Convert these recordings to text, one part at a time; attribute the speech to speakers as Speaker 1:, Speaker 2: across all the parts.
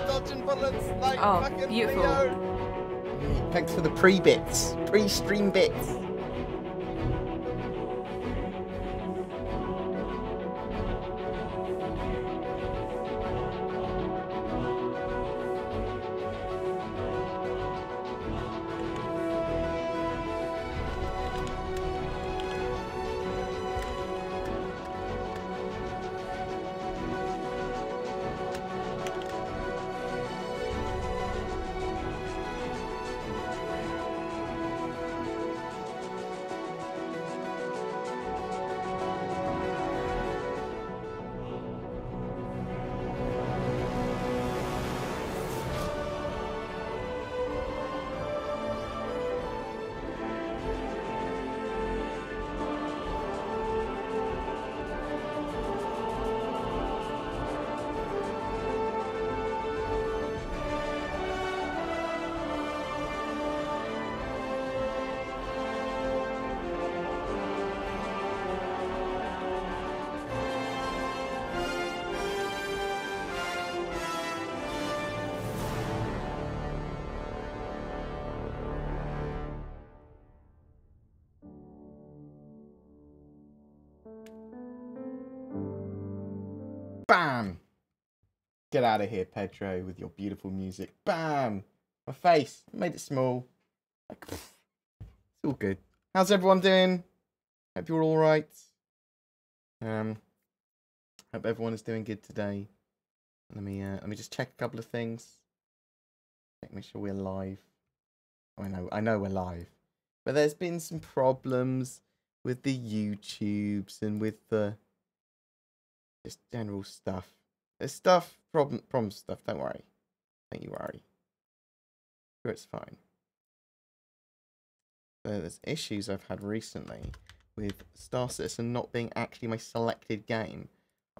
Speaker 1: Dodging bullets like fucking
Speaker 2: beautiful.
Speaker 1: Leo. Thanks for the pre-bits, pre-stream bits. Bam! Get out of here, Pedro, with your beautiful music. Bam! My face. Made it small. Like, it's all good. How's everyone doing? Hope you're all right. Hope everyone is doing good today. Let me just check a couple of things. Make sure we're live. Oh, I know we're live. But there's been some problems with the YouTubes and with the just general stuff. There's problem stuff. Don't worry. Don't you worry. Sure, it's fine. So there's issues I've had recently with Star Citizen not being actually my selected game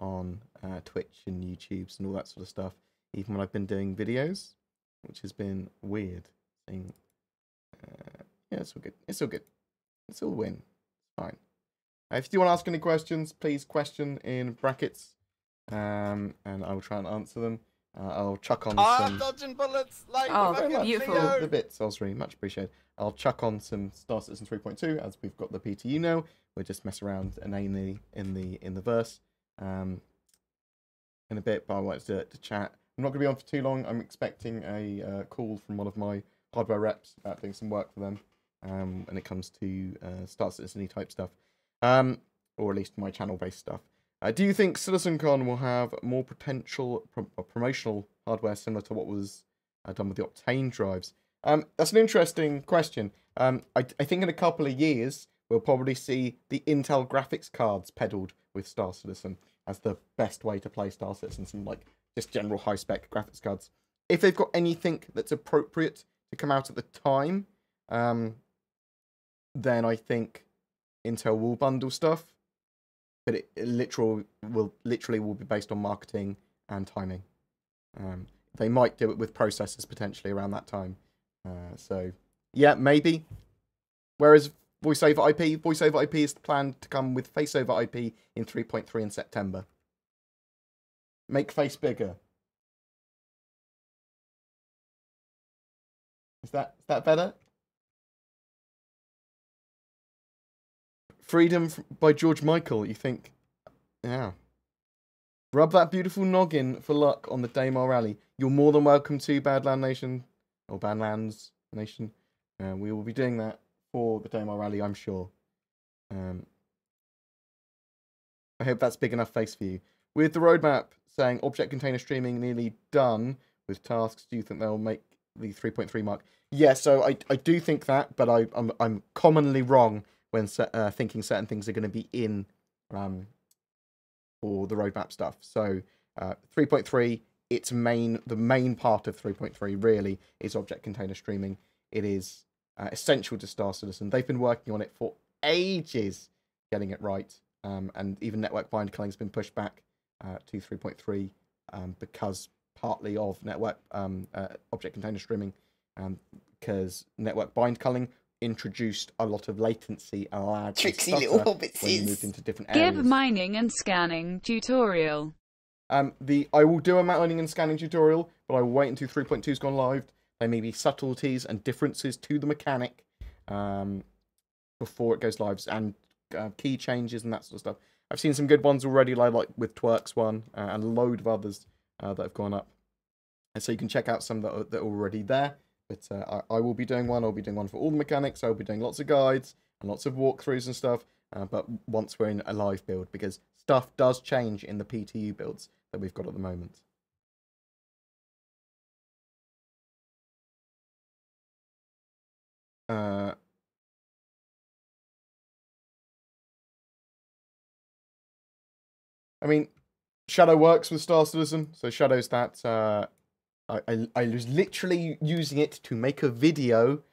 Speaker 1: on Twitch and YouTubes and all that sort of stuff, even when I've been doing videos, which has been weird. Yeah, it's all good. It's all good. It's all win. It's fine. If you do want to ask any questions, please question in brackets, and I will try and answer them. I'll chuck on some...
Speaker 3: dodging bullets like
Speaker 2: beautiful.
Speaker 1: The bits, Osri, much appreciated. I'll chuck on some Star Citizen 3.2 as we've got the PTU now. We'll just mess around inanely in the verse in a bit, but I wanted to chat. I'm not going to be on for too long. I'm expecting a call from one of my hardware reps about doing some work for them when it comes to Star Citizen type stuff. Or at least my channel-based stuff. Do you think CitizenCon will have more potential promotional hardware similar to what was done with the Octane drives? That's an interesting question. I think in a couple of years, we'll probably see the Intel graphics cards peddled with Star Citizen as the best way to play Star Citizen, some like just general high-spec graphics cards. If they've got anything that's appropriate to come out at the time, then I think Intel will bundle stuff, but it literally will be based on marketing and timing. They might do it with processors potentially around that time. So yeah, maybe. Whereas voice over IP is planned to come with face over IP in 3.3 in September. Make face bigger. Is that better? Freedom by George Michael. You think, yeah. Rub that beautiful noggin for luck on the Daymar Rally. You're more than welcome to Badland Nation, or Badlands Nation. We will be doing that for the Daymar Rally, I'm sure. I hope that's big enough face for you. With the roadmap saying object container streaming nearly done with tasks, do you think they'll make the 3.3 mark? Yeah, so I do think that, but I'm commonly wrong when thinking certain things are going to be in for the roadmap stuff. So 3.3, the main part of 3.3 really is object container streaming. It is essential to Star Citizen. They've been working on it for ages, getting it right. And even network bind culling has been pushed back to 3.3 because partly of network object container streaming, because network bind culling introduced a lot of latency and lag
Speaker 2: tricksy little hobbits
Speaker 1: when you moved into different areas.
Speaker 3: Give mining and scanning tutorial.
Speaker 1: I will do a mining and scanning tutorial, but I will wait until 3.2's gone live. There may be subtleties and differences to the mechanic before it goes live, and key changes and that sort of stuff. I've seen some good ones already, like with Twerk's one, and a load of others that have gone up. And so you can check out some that are already there. But I will be doing one. I'll be doing one for all the mechanics. I'll be doing lots of guides and lots of walkthroughs and stuff. But once we're in a live build, because stuff does change in the PTU builds that we've got at the moment. I mean, Shadow works with Star Citizen, so Shadow's that. I was literally using it to make a video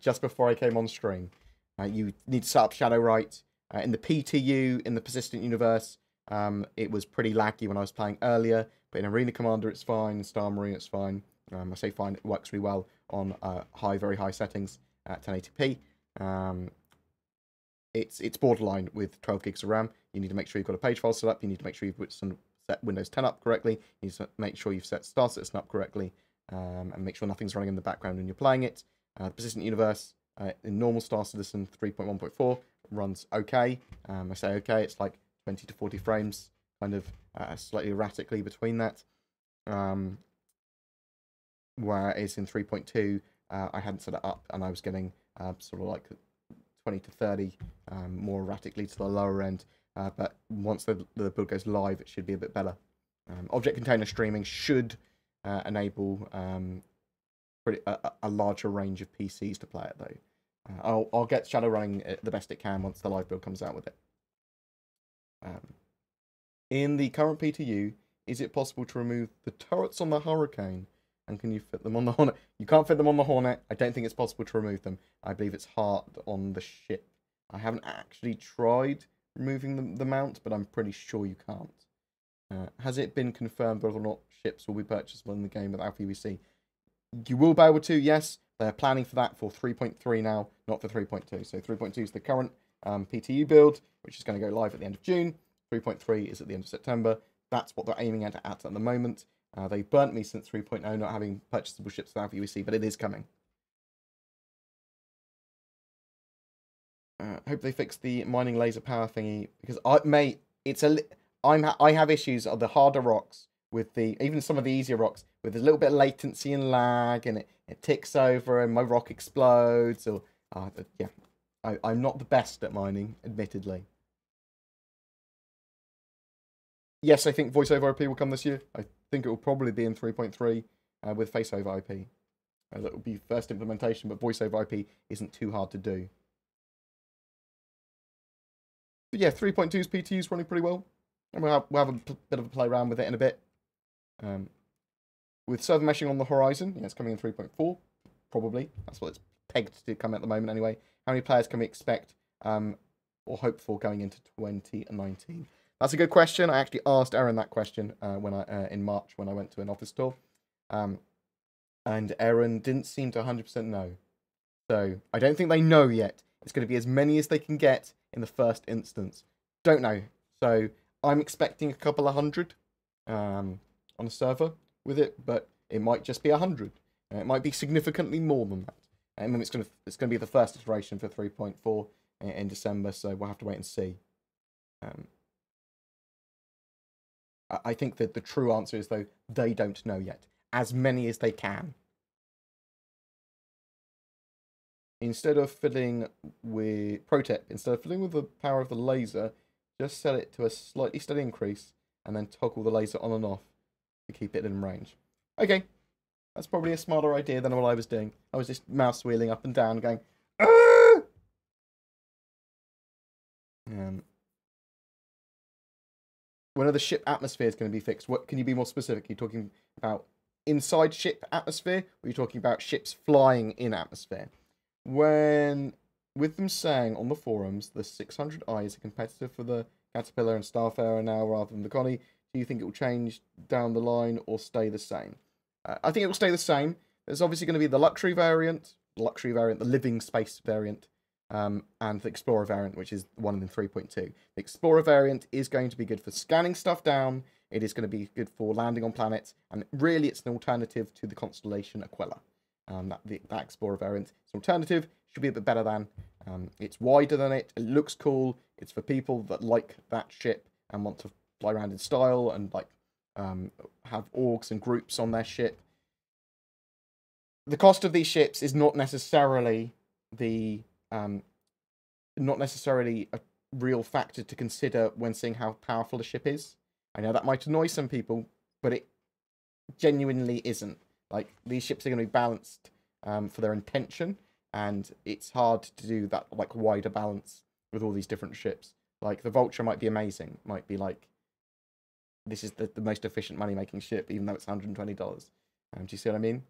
Speaker 1: just before I came on stream. You need to set up Shadow right. In the PTU, in the Persistent Universe, it was pretty laggy when I was playing earlier, but in Arena Commander it's fine, in Star Marine it's fine. I say fine, it works really well on very high settings at 1080p. It's borderline with 12 gigs of RAM. You need to make sure you've got a page file set up. You need to make sure you've set Windows 10 up correctly. You need to make sure you've set Star Citizen up correctly, and make sure nothing's running in the background when you're playing it. Persistent Universe in normal Star Citizen 3.1.4 runs okay. I say okay, it's like 20 to 40 frames, kind of slightly erratically between that. Whereas in 3.2, I hadn't set it up, and I was getting sort of like 20 to 30 more erratically to the lower end. But once the build goes live, it should be a bit better. Object container streaming should enable a larger range of PCs to play it, though. I'll get Shadow running the best it can once the live build comes out with it. In the current PTU, is it possible to remove the turrets on the Hurricane? And can you fit them on the Hornet? You can't fit them on the Hornet. I don't think it's possible to remove them. I believe it's hard on the ship. I haven't actually tried removing the mount, but I'm pretty sure you can't. Has it been confirmed whether or not ships will be purchasable in the game without VVC? You will be able to, yes. They're planning for that for 3.3 now, not for 3.2. So 3.2 is the current PTU build, which is going to go live at the end of June. 3.3 is at the end of September. That's what they're aiming at the moment. They burnt me since 3.0 not having purchasable ships without VVC, but it is coming. Hope they fix the mining laser power thingy, because I have issues of the harder rocks with even some of the easier rocks with a little bit of latency and lag, and it ticks over and my rock explodes. Or yeah, I'm not the best at mining, admittedly. Yes, I think voice over IP will come this year. I think it will probably be in 3.3 with face over IP. That will be first implementation, but voice over IP isn't too hard to do. But yeah, 3.2's PTU is running pretty well, and we'll have a bit of a play around with it in a bit. With server meshing on the horizon, yeah, it's coming in 3.4, probably. That's what it's pegged to come at the moment anyway. How many players can we expect or hope for going into 2019? That's a good question. I actually asked Aaron that question in March when I went to an office tour. And Aaron didn't seem to 100% know. So I don't think they know yet. It's going to be as many as they can get in the first instance. Don't know. So I'm expecting a couple of hundred on a server with it, but it might just be 100. It might be significantly more than that. And it's going to be the first iteration for 3.4. in December, so we'll have to wait and see. I think that the true answer is, though, they don't know yet. As many as they can. Instead of fiddling with... Pro tip, instead of fiddling with the power of the laser, just set it to a slightly steady increase, and then toggle the laser on and off to keep it in range. Okay, that's probably a smarter idea than what I was doing. I was just mouse wheeling up and down, going, "Ah!" When are the ship atmospheres going to be fixed? What can you be more specific? Are you talking about inside ship atmosphere, or are you talking about ships flying in atmosphere? When, with them saying on the forums, the 600i is a competitor for the Caterpillar and Starfarer now rather than the Connie, do you think it will change down the line or stay the same? I think it will stay the same. There's obviously going to be the luxury variant, the living space variant, and the Explorer variant, which is one in 3.2. The Explorer variant is going to be good for scanning stuff down. It is going to be good for landing on planets, and really it's an alternative to the Constellation Aquila. That Explorer variant is an alternative, should be a bit better than. It's wider than it looks cool, it's for people that like that ship and want to fly around in style and like have orgs and groups on their ship. The cost of these ships is not necessarily a real factor to consider when seeing how powerful the ship is. I know that might annoy some people, but it genuinely isn't. Like, these ships are going to be balanced for their intention, and it's hard to do that like wider balance with all these different ships. Like, the Vulture might be amazing, might be like, this is the most efficient money-making ship, even though it's $120. Do you see what I mean?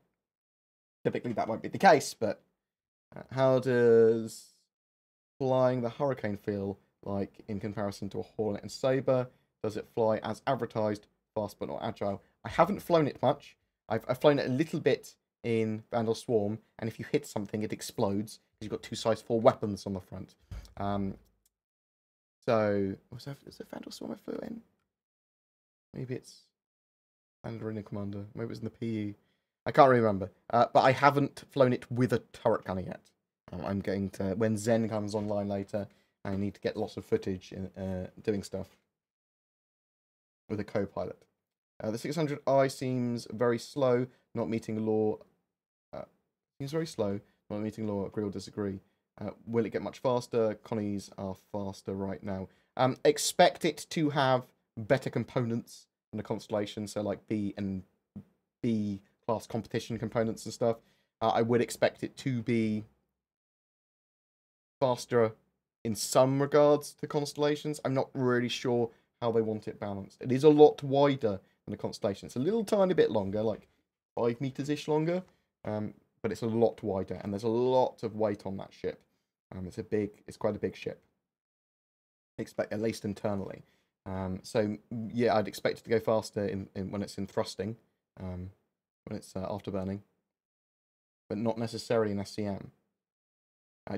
Speaker 1: Typically, that won't be the case, but how does flying the Hurricane feel like in comparison to a Hornet and Sabre? Does it fly as advertised, fast but not agile? I haven't flown it much. I've flown it a little bit in Vandal Swarm, and if you hit something, it explodes, because you've got 2 size 4 weapons on the front. So, is it Vandal Swarm I flew in? Maybe it's Arena Commander. Maybe it was in the PU. I can't really remember. But I haven't flown it with a turret gunner yet. I'm going to, when Zen comes online later, I need to get lots of footage in, doing stuff with a co-pilot. The 600i seems very slow, not meeting law. Seems very slow, not meeting law. Agree or disagree? Will it get much faster? Connies are faster right now. Expect it to have better components than the Constellation, so like B and B class competition components and stuff. I would expect it to be faster in some regards to Constellations. I'm not really sure how they want it balanced. It is a lot wider than the Constellation. It's a little tiny bit longer, like 5 meters-ish longer, but it's a lot wider, and there's a lot of weight on that ship. It's quite a big ship. At least internally. So yeah, I'd expect it to go faster when it's in thrusting, when it's afterburning, but not necessarily in SCM.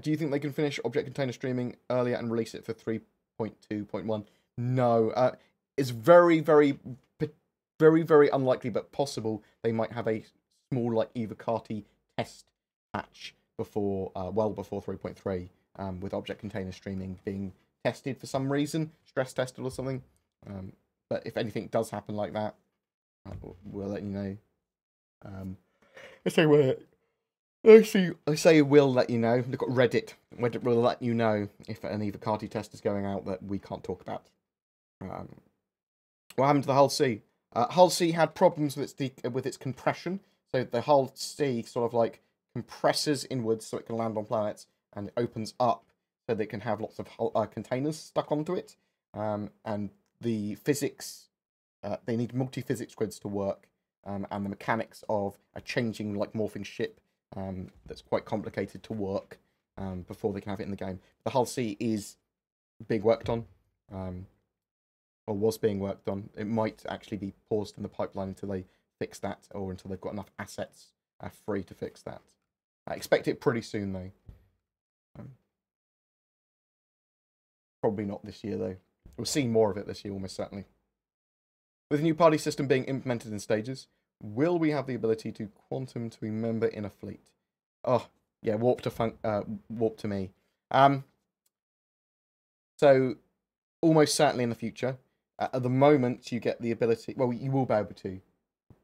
Speaker 1: Do you think they can finish object container streaming earlier and release it for 3.2.1? No. It's very, very, very, very unlikely, but possible they might have a small, like, Evocati test patch before, well before 3.3, with object container streaming being tested for some reason, stress tested or something. But if anything does happen like that, we'll let you know. I say we'll let you know. Look at Reddit. Reddit will let you know if an Evocati test is going out that we can't talk about. What happened to the Hull C? Hull C had problems with its compression. So the Hull C sort of like compresses inwards so it can land on planets, and it opens up so that it can have lots of containers stuck onto it. And the physics, they need multi-physics grids to work, and the mechanics of a changing, like, morphing ship that's quite complicated to work before they can have it in the game. The Hull C is being worked on, or was being worked on. It might actually be paused in the pipeline until they fix that, or until they've got enough assets free to fix that. I expect it pretty soon, though. Probably not this year, though. We'll see more of it this year, almost certainly. With the new party system being implemented in stages, will we have the ability to quantum to a member in a fleet? Oh, yeah, warp to me. So almost certainly in the future. At the moment, you get the ability. Well, you will be able to,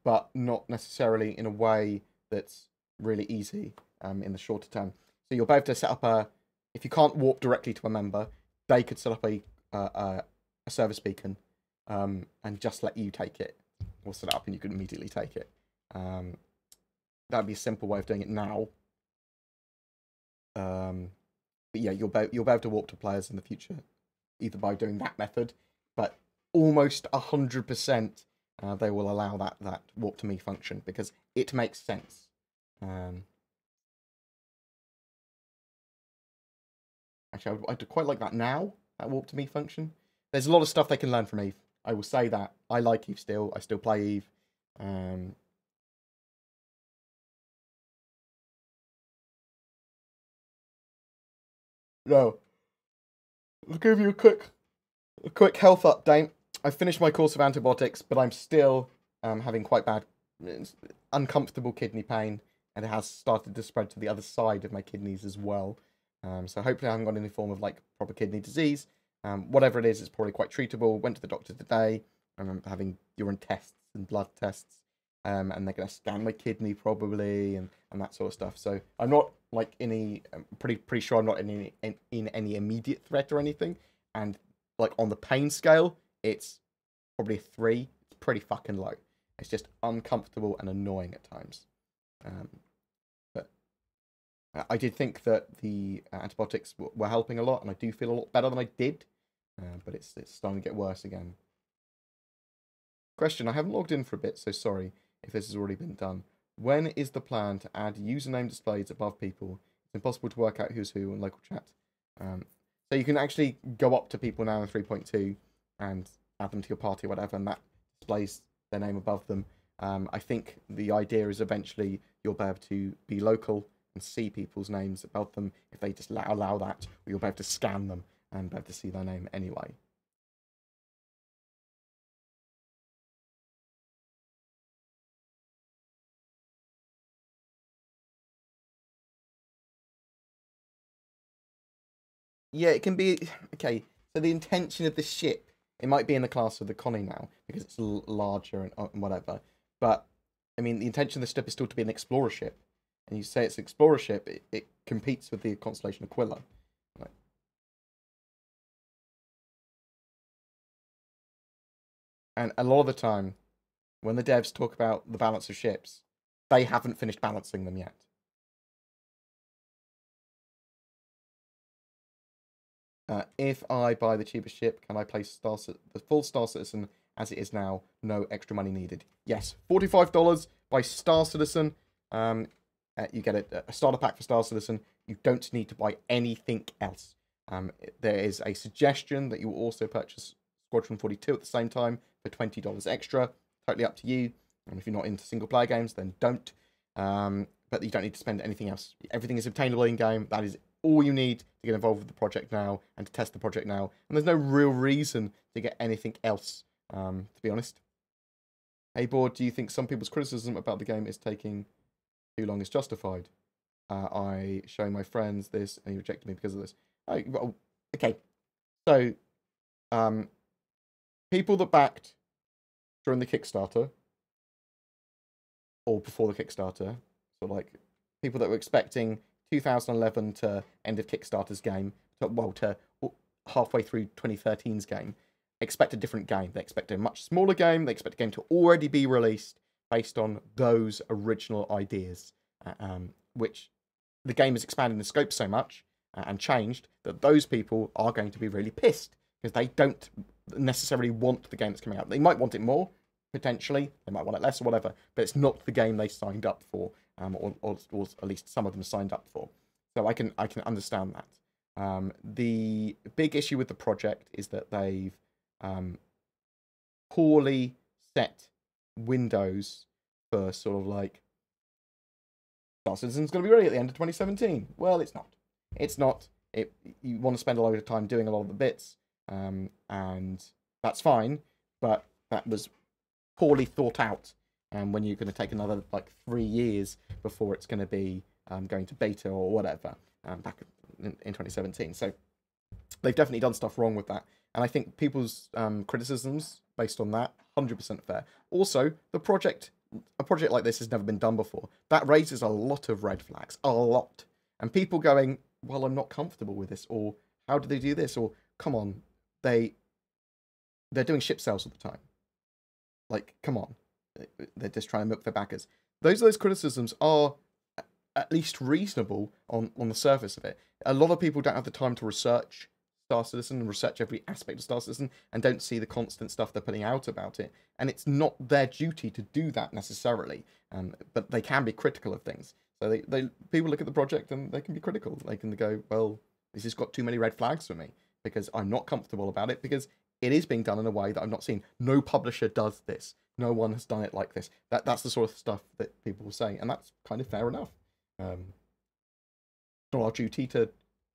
Speaker 1: but not necessarily in a way that's really easy in the shorter term. So you'll be able to set up a. If you can't warp directly to a member, they could set up a service beacon and just let you take it, or set it up and you could immediately take it. That'd be a simple way of doing it now. But yeah, you'll be able to warp to players in the future, either by doing that method, but almost 100% they will allow that warp to me function because it makes sense. Actually, I'd quite like that now, that warp to me function. There's a lot of stuff they can learn from Eve. I will say that. I like Eve still. I still play Eve. No. I'll give you a quick health update. I finished my course of antibiotics, but I'm still having quite bad, uncomfortable kidney pain, and it has started to spread to the other side of my kidneys as well. So hopefully I haven't got any form of like proper kidney disease. Whatever it is, it's probably quite treatable. Went to the doctor today. I'm having urine tests and blood tests, and they're going to scan my kidney probably, and that sort of stuff. So I'm not like I'm pretty sure I'm not in any immediate threat or anything. And like on the pain scale, it's probably a 3. It's pretty fucking low. It's just uncomfortable and annoying at times. But I did think that the antibiotics were helping a lot, and I do feel a lot better than I did. But it's starting to get worse again. Question: I haven't logged in for a bit, so sorry if this has already been done. When is the plan to add username displays above people? It's impossible to work out who's who in local chat. So you can actually go up to people now in 3.2 and add them to your party or whatever, and that displays their name above them. I think the idea is eventually you'll be able to be local and see people's names above them if they just allow that, or you'll be able to scan them and be able to see their name anyway. Yeah, it can be... Okay, so the intention of the ship, it might be in the class of the Connie now, because it's larger and whatever. But, I mean, the intention of the ship is still to be an explorer ship. And you say it's an explorer ship, it competes with the constellation Aquila. Right. And a lot of the time, when the devs talk about the balance of ships, they haven't finished balancing them yet. If I buy the cheapest ship, can I play the full Star Citizen as it is now? No extra money needed. Yes, $45 by Star Citizen. You get a starter pack for Star Citizen. You don't need to buy anything else. There is a suggestion that you will also purchase Squadron 42 at the same time for $20 extra. Totally up to you. And if you're not into single player games, then don't. But you don't need to spend anything else. Everything is obtainable in game. That is all you need to get involved with the project now and to test the project now. And there's no real reason to get anything else, to be honest. Hey, Bored, do you think some people's criticism about the game is taking too long is justified? I showing my friends this and he rejected me because of this. Okay. So, people that backed during the Kickstarter or before the Kickstarter, so like people that were expecting 2011 to end of Kickstarter's game, to halfway through 2013's game, expect a different game. They expect a much smaller game. They expect a game to already be released based on those original ideas, which the game has expanded in scope so much and changed that those people are going to be really pissed because they don't necessarily want the game that's coming out. They might want it more, potentially. They might want it less or whatever, but it's not the game they signed up for, or at least some of them signed up for. So I can understand that. The big issue with the project is that they've poorly set windows for sort of like Star Citizen's going to be ready at the end of 2017. Well, it's not. It's not. You want to spend a load of time doing a lot of the bits, and that's fine, but that was poorly thought out. And when you're going to take another like 3 years before it's going to be going to beta or whatever, back in 2017. So they've definitely done stuff wrong with that. And I think people's criticisms based on that, 100% fair. Also, a project like this has never been done before. That raises a lot of red flags, a lot. And people going, well, I'm not comfortable with this, or how do they do this, or come on, they're doing ship sales all the time. Like, come on, they're just trying to milk their backers. Those criticisms are at least reasonable on the surface of it. A lot of people don't have the time to research Star Citizen and research every aspect of Star Citizen and don't see the constant stuff they're putting out about it. And it's not their duty to do that necessarily, but they can be critical of things. So people look at the project and they can be critical. They can go, well, this has got too many red flags for me because I'm not comfortable about it because it is being done in a way that I've not seen. No publisher does this. No one has done it like this. That's the sort of stuff that people will say, and that's kind of fair enough. It's not our duty to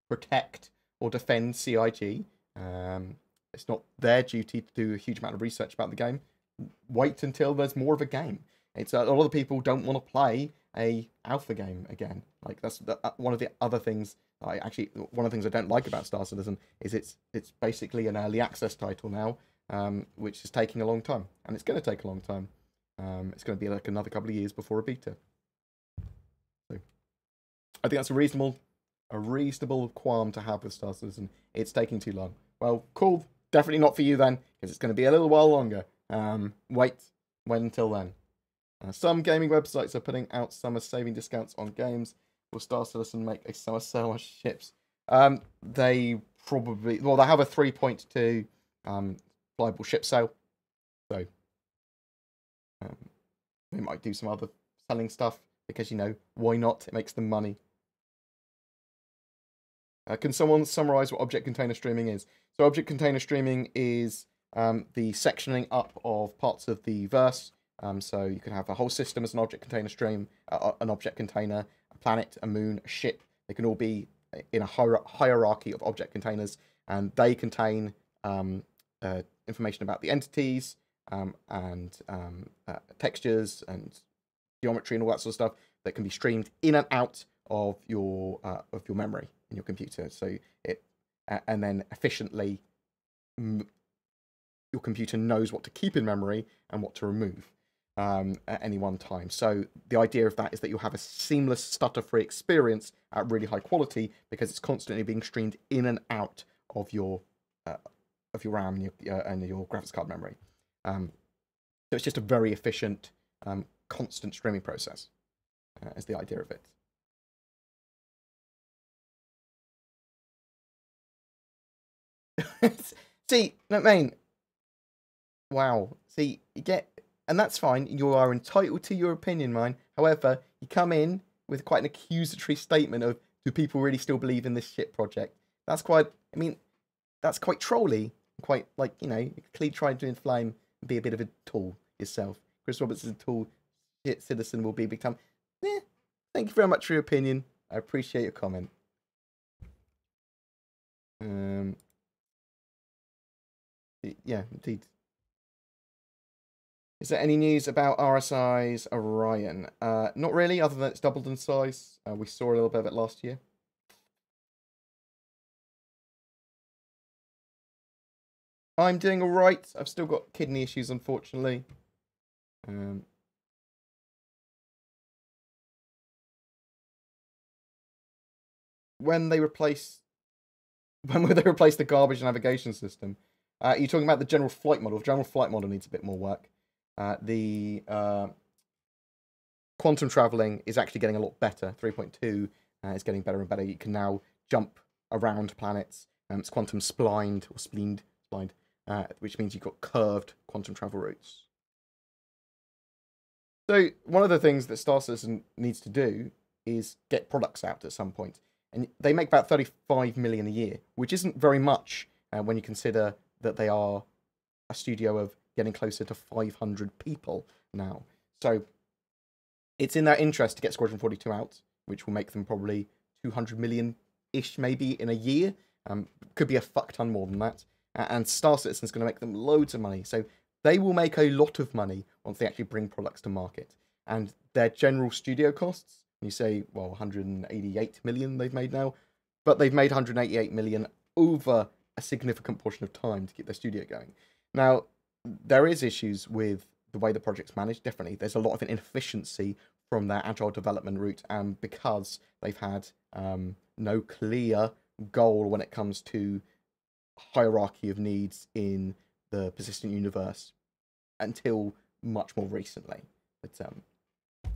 Speaker 1: protect or defend CIG. It's not their duty to do a huge amount of research about the game. Wait until there's more of a game. It's a lot of people don't want to play a alpha game again. Like that's one of the other things. One of the things I don't like about Star Citizen is it's basically an early access title now, which is taking a long time, and it's going to take a long time. It's going to be like another couple of years before a beta. So I think that's a reasonable qualm to have with Star Citizen. It's taking too long. Well, cool. Definitely not for you then, because it's going to be a little while longer. Wait until then. Some gaming websites are putting out summer saving discounts on games. Will Star Citizen make a summer sale on ships? They probably... Well, they have a 3.2 flyable ship sale. So they might do some other selling stuff because, you know, why not? It makes them money. Can someone summarize what object container streaming is? So object container streaming is the sectioning up of parts of the verse. So you can have a whole system as an object container stream, an object container, a planet, a moon, a ship. They can all be in a hierarchy of object containers, and they contain information about the entities and textures and geometry and all that sort of stuff that can be streamed in and out of your memory in your computer. So and then efficiently your computer knows what to keep in memory and what to remove at any one time. So the idea of that is that you'll have a seamless stutter-free experience at really high quality because it's constantly being streamed in and out of your RAM and your graphics card memory. So it's just a very efficient, constant streaming process is the idea of it. See, I mean, wow. See, you get, and that's fine. You are entitled to your opinion, mine. However, you come in with quite an accusatory statement of, do people really still believe in this shit project? That's quite, I mean, that's quite trolly. Quite, like, you know, clearly trying to inflame and be a bit of a tool yourself. Chris Roberts is a tool. Shit Citizen will be big time. Thank you very much for your opinion. I appreciate your comment. Yeah, indeed. Is there any news about RSI's Orion? Not really, other than it's doubled in size. We saw a little bit of it last year. I'm doing all right. I've still got kidney issues, unfortunately. When will they replace the garbage navigation system? You're talking about the general flight model. The general flight model needs a bit more work. The quantum traveling is actually getting a lot better. 3.2 is getting better and better. You can now jump around planets. It's quantum splined or splined, which means you've got curved quantum travel routes. So one of the things that Star Citizen needs to do is get products out at some point. And they make about 35 million a year, which isn't very much when you consider that they are a studio of getting closer to 500 people now. So it's in their interest to get Squadron 42 out, which will make them probably 200 million-ish maybe in a year. Could be a fuck ton more than that. And Star Citizen's going to make them loads of money. So they will make a lot of money once they actually bring products to market. And their general studio costs, you say, well, 188 million they've made now, but they've made 188 million over a significant portion of time to keep their studio going. Now, there is issues with the way the project's managed, definitely. There's a lot of inefficiency from their agile development route, and because they've had no clear goal when it comes to hierarchy of needs in the persistent universe until much more recently. But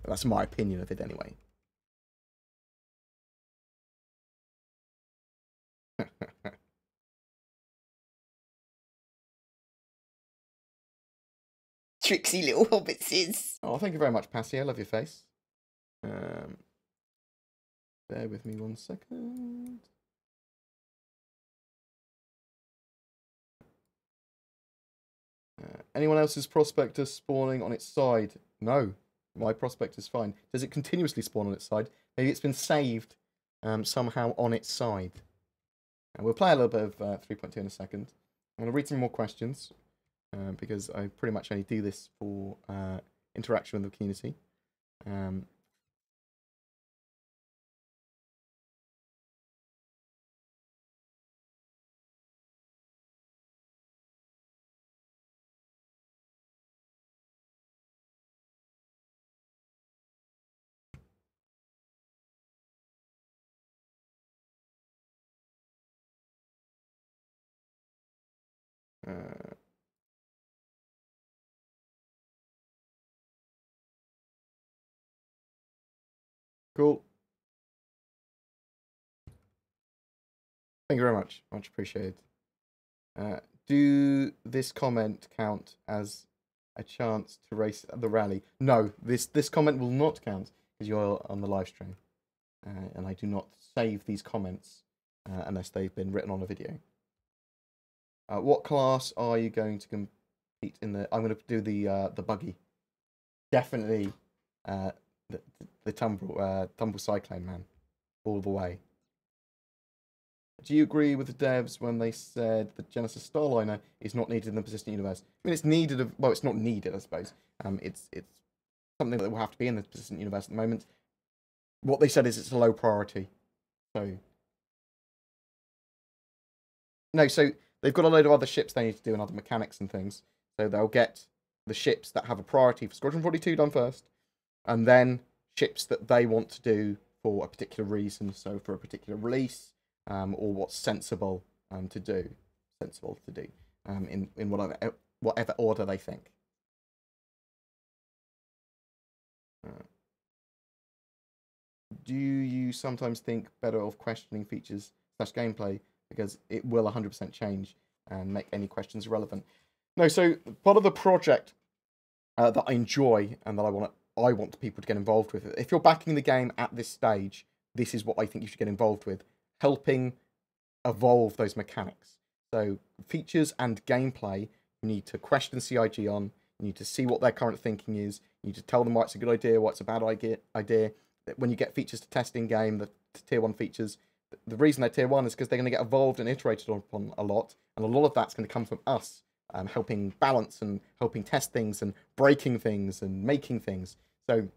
Speaker 1: that's my opinion of it anyway.
Speaker 2: Tricksy little hobbitses.
Speaker 1: Oh, thank you very much, Passy. I love your face. Bear with me 1 second. Anyone else's prospector spawning on its side? No, my prospector's fine. Does it continuously spawn on its side? Maybe it's been saved somehow on its side. And we'll play a little bit of 3.2 in a second. I'm going to read some more questions because I pretty much only do this for interaction with the community. Cool. Thank you very much. Much appreciated. Do this comment count as a chance to race at the rally? No, this comment will not count because you're on the live stream. And I do not save these comments unless they've been written on a video. What class are you going to compete in the... I'm going to do the buggy. Definitely the tumble cyclone man. All the way. Do you agree with the devs when they said the Genesis Starliner is not needed in the persistent universe? I mean, it's needed. Well, it's not needed, I suppose. It's something that will have to be in the persistent universe at the moment. What they said is it's a low priority. So no, so they've got a load of other ships they need to do and other mechanics and things. So they'll get the ships that have a priority for Squadron 42 done first, and then ships that they want to do for a particular reason. So for a particular release. Or what's sensible to do, in whatever order they think. Do you sometimes think better of questioning features / gameplay because it will 100% change and make any questions irrelevant? No, so part of the project that I enjoy and that I want people to get involved with. If you're backing the game at this stage, this is what I think you should get involved with. Helping evolve those mechanics. So features and gameplay, you need to question CIG on, you need to see what their current thinking is, you need to tell them why it's a good idea, why it's a bad idea. When you get features to test in game, the tier 1 features, the reason they're tier 1 is because they're going to get evolved and iterated upon a lot, and a lot of that's going to come from us, helping balance and helping test things and breaking things and making things. So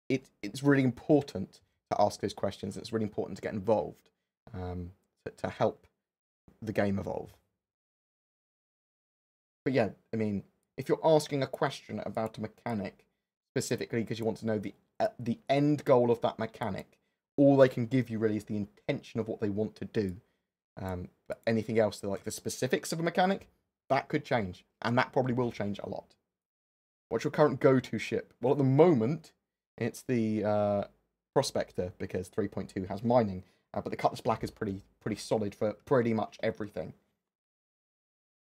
Speaker 1: it's really important to ask those questions. It's really important to get involved. To help the game evolve. But yeah, I mean, if you're asking a question about a mechanic specifically because you want to know the end goal of that mechanic, all they can give you really is the intention of what they want to do. But anything else, like the specifics of a mechanic, that could change, and that probably will change a lot. What's your current go-to ship? Well, at the moment, it's the Prospector because 3.2 has mining. But the Cutlass Black is pretty solid for pretty much everything.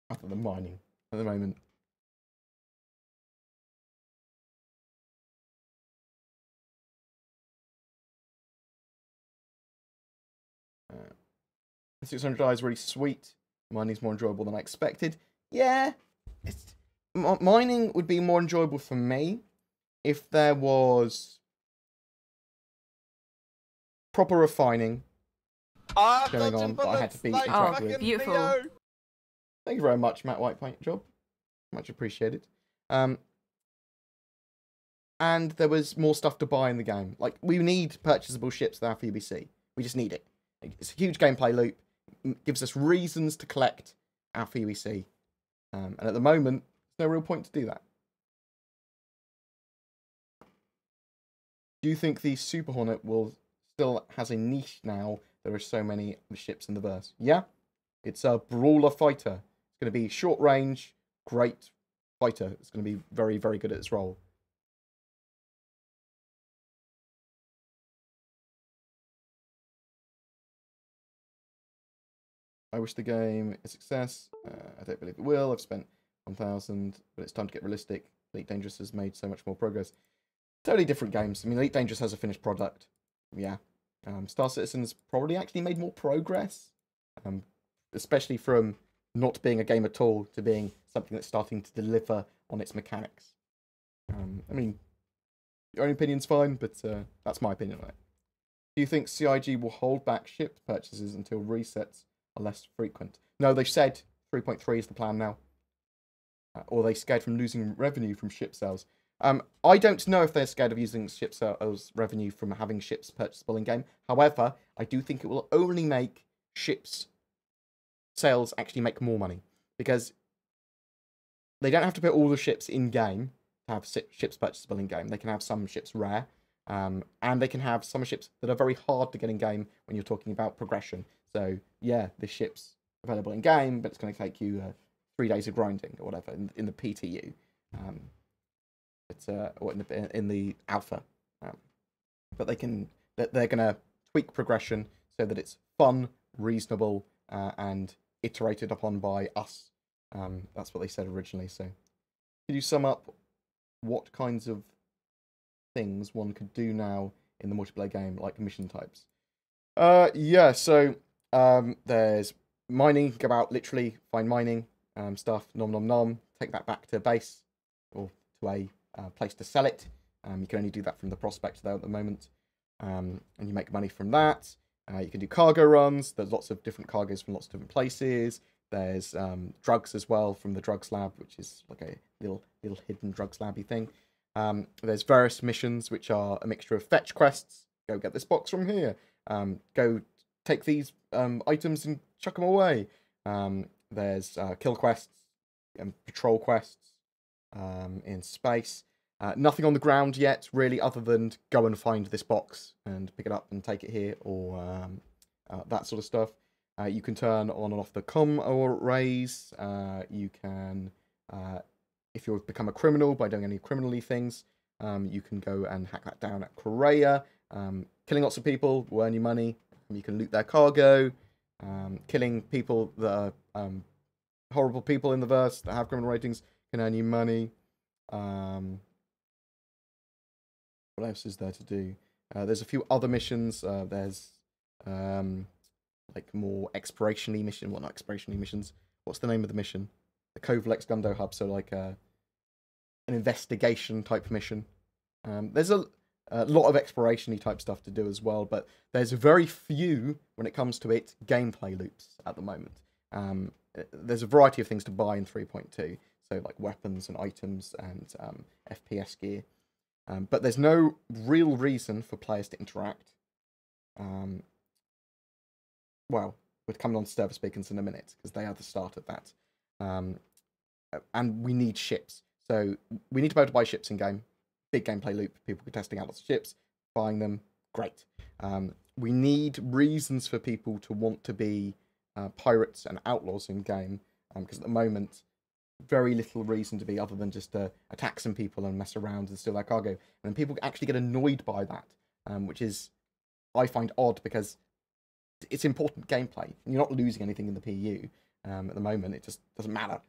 Speaker 1: Other than mining at the moment. The 600i is really sweet. Mining's more enjoyable than I expected. Yeah, mining would be more enjoyable for me if there was proper refining going on that I had to be interactive with.
Speaker 3: Beautiful.
Speaker 1: Thank you very much, Matt White Paint Job. Much appreciated. And there was more stuff to buy in the game. Like, we need purchasable ships that have UBC. We just need it. It's a huge gameplay loop. gives us reasons to collect our PVC. And at the moment, there's no real point to do that. Do you think the Super Hornet will still has a niche now? There are so many ships in the verse. Yeah, it's a brawler fighter. It's going to be short range, great fighter. It's going to be very, very good at its role. I wish the game a success. I don't believe it will. I've spent 1,000, but it's time to get realistic. Elite Dangerous has made so much more progress. Totally different games. I mean, Elite Dangerous has a finished product. Yeah. Star Citizen's probably actually made more progress. Especially from not being a game at all to being something that's starting to deliver on its mechanics. I mean, your own opinion's fine, but that's my opinion on it. Do you think CIG will hold back ship purchases until resets are less frequent? No, they've said 3.3 is the plan now. Or are they scared from losing revenue from ship sales? I don't know if they're scared of using ship sales revenue from having ships purchasable in-game. However, I do think it will only make ships sales actually make more money. Because they don't have to put all the ships in-game to have ships purchasable in-game. They can have some ships rare. And they can have some ships that are very hard to get in-game when you're talking about progression. So, yeah, this ship's available in-game, but it's going to take you 3 days of grinding or whatever in the PTU. Or in the alpha. But they're going to tweak progression so that it's fun, reasonable, and iterated upon by us. That's what they said originally. So, could you sum up what kinds of things one could do now in the multiplayer game, like mission types? Yeah, so there's mining. You can go out, literally find mining stuff, nom nom nom, take that back to base or to a place to sell it. You can only do that from the prospect though at the moment, and you make money from that. You can do cargo runs. There's lots of different cargoes from lots of different places. There's drugs as well from the drugs lab, which is like a little hidden drugs labby thing. There's various missions which are a mixture of fetch quests. Go get this box from here. Go take these items and chuck them away. There's kill quests and patrol quests in space. Nothing on the ground yet, really, other than go and find this box and pick it up and take it here, or that sort of stuff. You can turn on and off the comm arrays. You can, if you become a criminal by doing any criminally things, you can go and hack that down at Korea. Killing lots of people will earn you money. You can loot their cargo. Killing people that are horrible people in the verse that have criminal ratings can earn you money. What else is there to do? There's a few other missions. There's like more exploration-y mission. Well, not exploration-y missions. What's the name of the mission? The Kovalex Gundo Hub. So like an investigation type mission. There's a lot of exploration-y type stuff to do as well, but there's very few when it comes to it gameplay loops at the moment. There's a variety of things to buy in 3.2, so like weapons and items and FPS gear. But there's no real reason for players to interact. Well, we're coming on to server beacons in a minute, because they are the start of that. And we need ships. So we need to be able to buy ships in-game. Big gameplay loop. People are testing out lots of ships, buying them. Great. We need reasons for people to want to be pirates and outlaws in-game, because at the moment, very little reason to be other than just to attack some people and mess around and steal their cargo. And people actually get annoyed by that, which is, I find odd, because it's important gameplay. You're not losing anything in the PU at the moment. It just doesn't matter.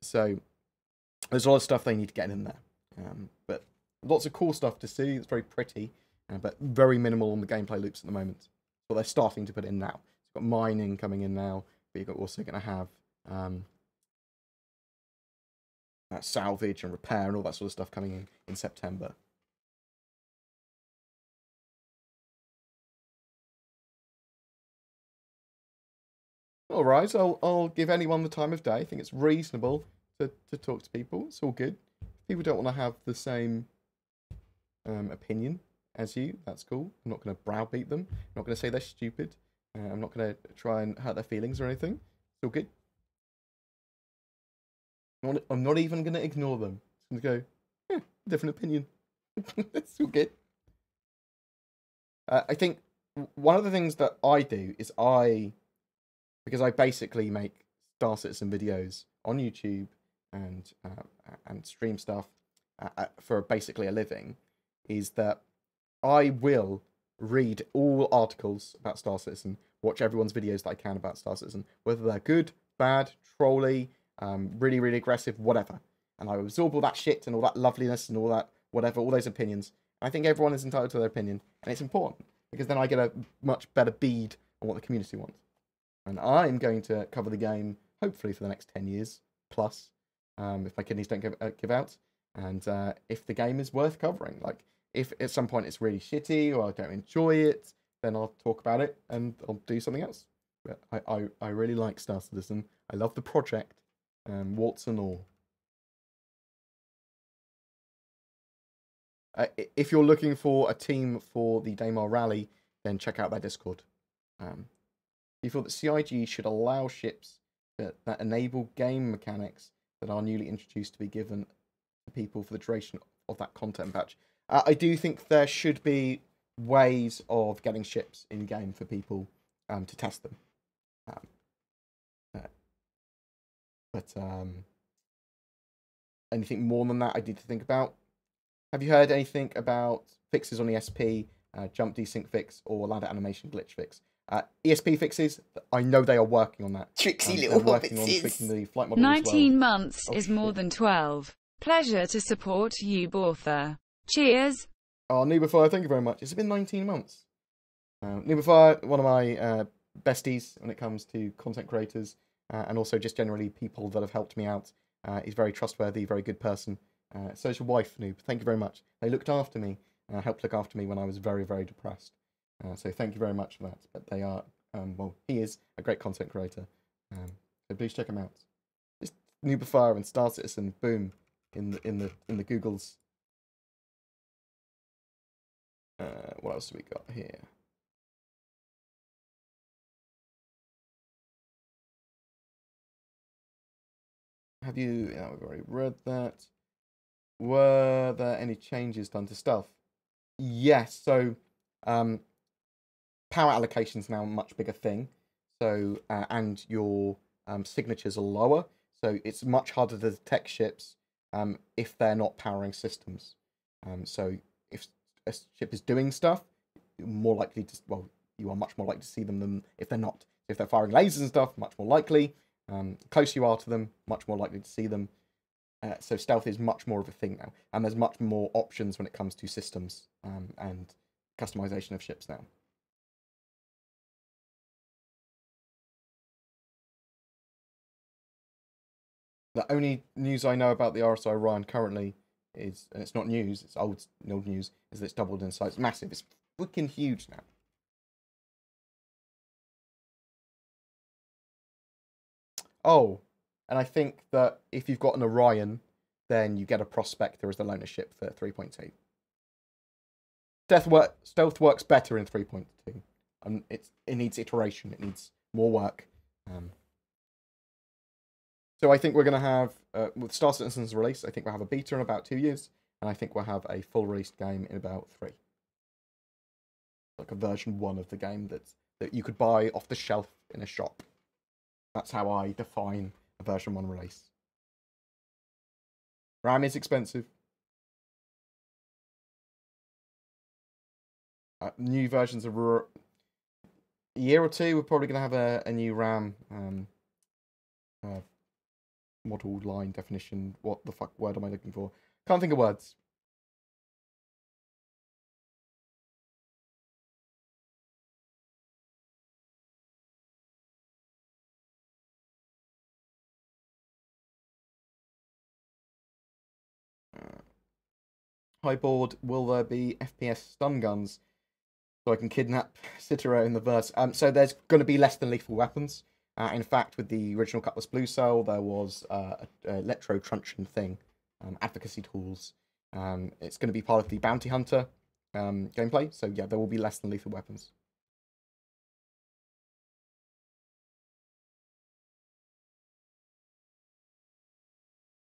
Speaker 1: So there's a lot of stuff they need to get in there. But lots of cool stuff to see. It's very pretty, but very minimal on the gameplay loops at the moment. So they're starting to put in now. You've got mining coming in now, but you're also going to have salvage and repair and all that sort of stuff coming in September. All right, I'll give anyone the time of day. I think it's reasonable to talk to people. It's all good. If people don't want to have the same opinion as you, that's cool. I'm not going to browbeat them. I'm not going to say they're stupid. I'm not going to try and hurt their feelings or anything. It's all good. I'm not even going to ignore them. I'm going to go, yeah, different opinion. It's all good. I think one of the things that I do is because I basically make Star Citizen videos on YouTube and stream stuff for basically a living, is that I will read all articles about Star Citizen, watch everyone's videos that I can about Star Citizen, whether they're good, bad, trolly, really, really aggressive, whatever. And I absorb all that shit and all that loveliness and all that whatever, all those opinions. I think everyone is entitled to their opinion, and it's important, because then I get a much better bead on what the community wants. And I'm going to cover the game, hopefully, for the next 10 years plus, if my kidneys don't give out, and if the game is worth covering. Like, if at some point it's really shitty or I don't enjoy it, then I'll talk about it and I'll do something else. But I really like Star Citizen. I love the project, warts and all. If you're looking for a team for the Daymar Rally, then check out their Discord. You feel that CIG should allow ships that enable game mechanics that are newly introduced to be given to people for the duration of that content batch. I do think there should be ways of getting ships in game for people to test them. But anything more than that, I need to think about. Have you heard anything about fixes on ESP, jump desync fix, or ladder animation glitch fix? ESP fixes, I know they are working on that.
Speaker 2: Tricksy little
Speaker 1: they're working on
Speaker 2: hobbitses.
Speaker 1: tweaking the flight model
Speaker 3: 19
Speaker 1: as well.
Speaker 3: months is more than 12. Pleasure to support you, Bortha. Cheers.
Speaker 1: Oh, Nubify, thank you very much. It's been 19 months. Nubify, one of my besties when it comes to content creators, and also just generally people that have helped me out. He's very trustworthy, very good person. So is your wife, Noob. Thank you very much. They looked after me, helped look after me when I was very, very depressed. So thank you very much for that. But they are, well, he is a great content creator. So please check him out. Just Nubify and Star Citizen, boom, in the Googles. What else have we got here? Have you? Yeah, we've already read that. Were there any changes done to stealth? Yes. So, power allocation is now a much bigger thing. So, and your signatures are lower. So it's much harder to detect ships if they're not powering systems. So if a ship is doing stuff, you're more likely to, well, you are much more likely to see them than if they're not. If they're firing lasers and stuff, much more likely. The closer you are to them, much more likely to see them. So stealth is much more of a thing now, and there's much more options when it comes to systems and customization of ships now. The only news I know about the RSI Orion currently is, and it's not news, it's old news, is that it's doubled in size. It's massive. It's freaking huge now. Oh, and I think that if you've got an Orion, then you get a Prospector as the loaner ship for 3.2. Stealth works better in 3.2. It needs iteration. It needs more work. So I think we're going to have, with Star Citizen's release, I think we'll have a beta in about 2 years, and I think we'll have a full released game in about 3. Like a version 1 of the game that you could buy off the shelf in a shop. That's how I define a version 1 release. RAM is expensive. New versions of a year or two, we're probably going to have a new RAM model line definition. What the fuck word am I looking for? Can't think of words. Hi board, will there be FPS stun guns so I can kidnap Citero in the verse? So there's going to be less than lethal weapons. In fact, with the original Cutlass Blue Cell, there was a electro truncheon thing, advocacy tools. It's going to be part of the Bounty Hunter gameplay. So yeah, there will be less than lethal weapons.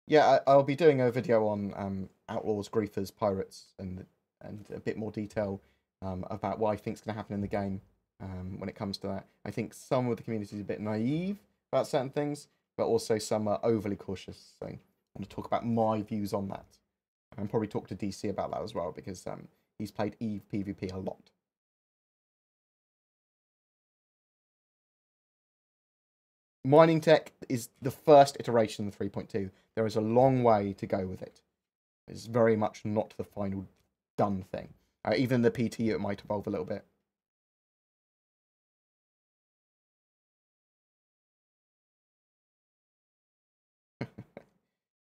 Speaker 1: Yeah, I'll be doing a video on outlaws, griefers, pirates, and a bit more detail about what I think is going to happen in the game when it comes to that. I think some of the community is a bit naive about certain things, but also some are overly cautious. So I want to talk about my views on that. And probably talk to DC about that as well, because he's played EVE PvP a lot. Mining tech is the first iteration of 3.2. There is a long way to go with it. It's very much not the final done thing. Even the PTU, it might evolve a little bit.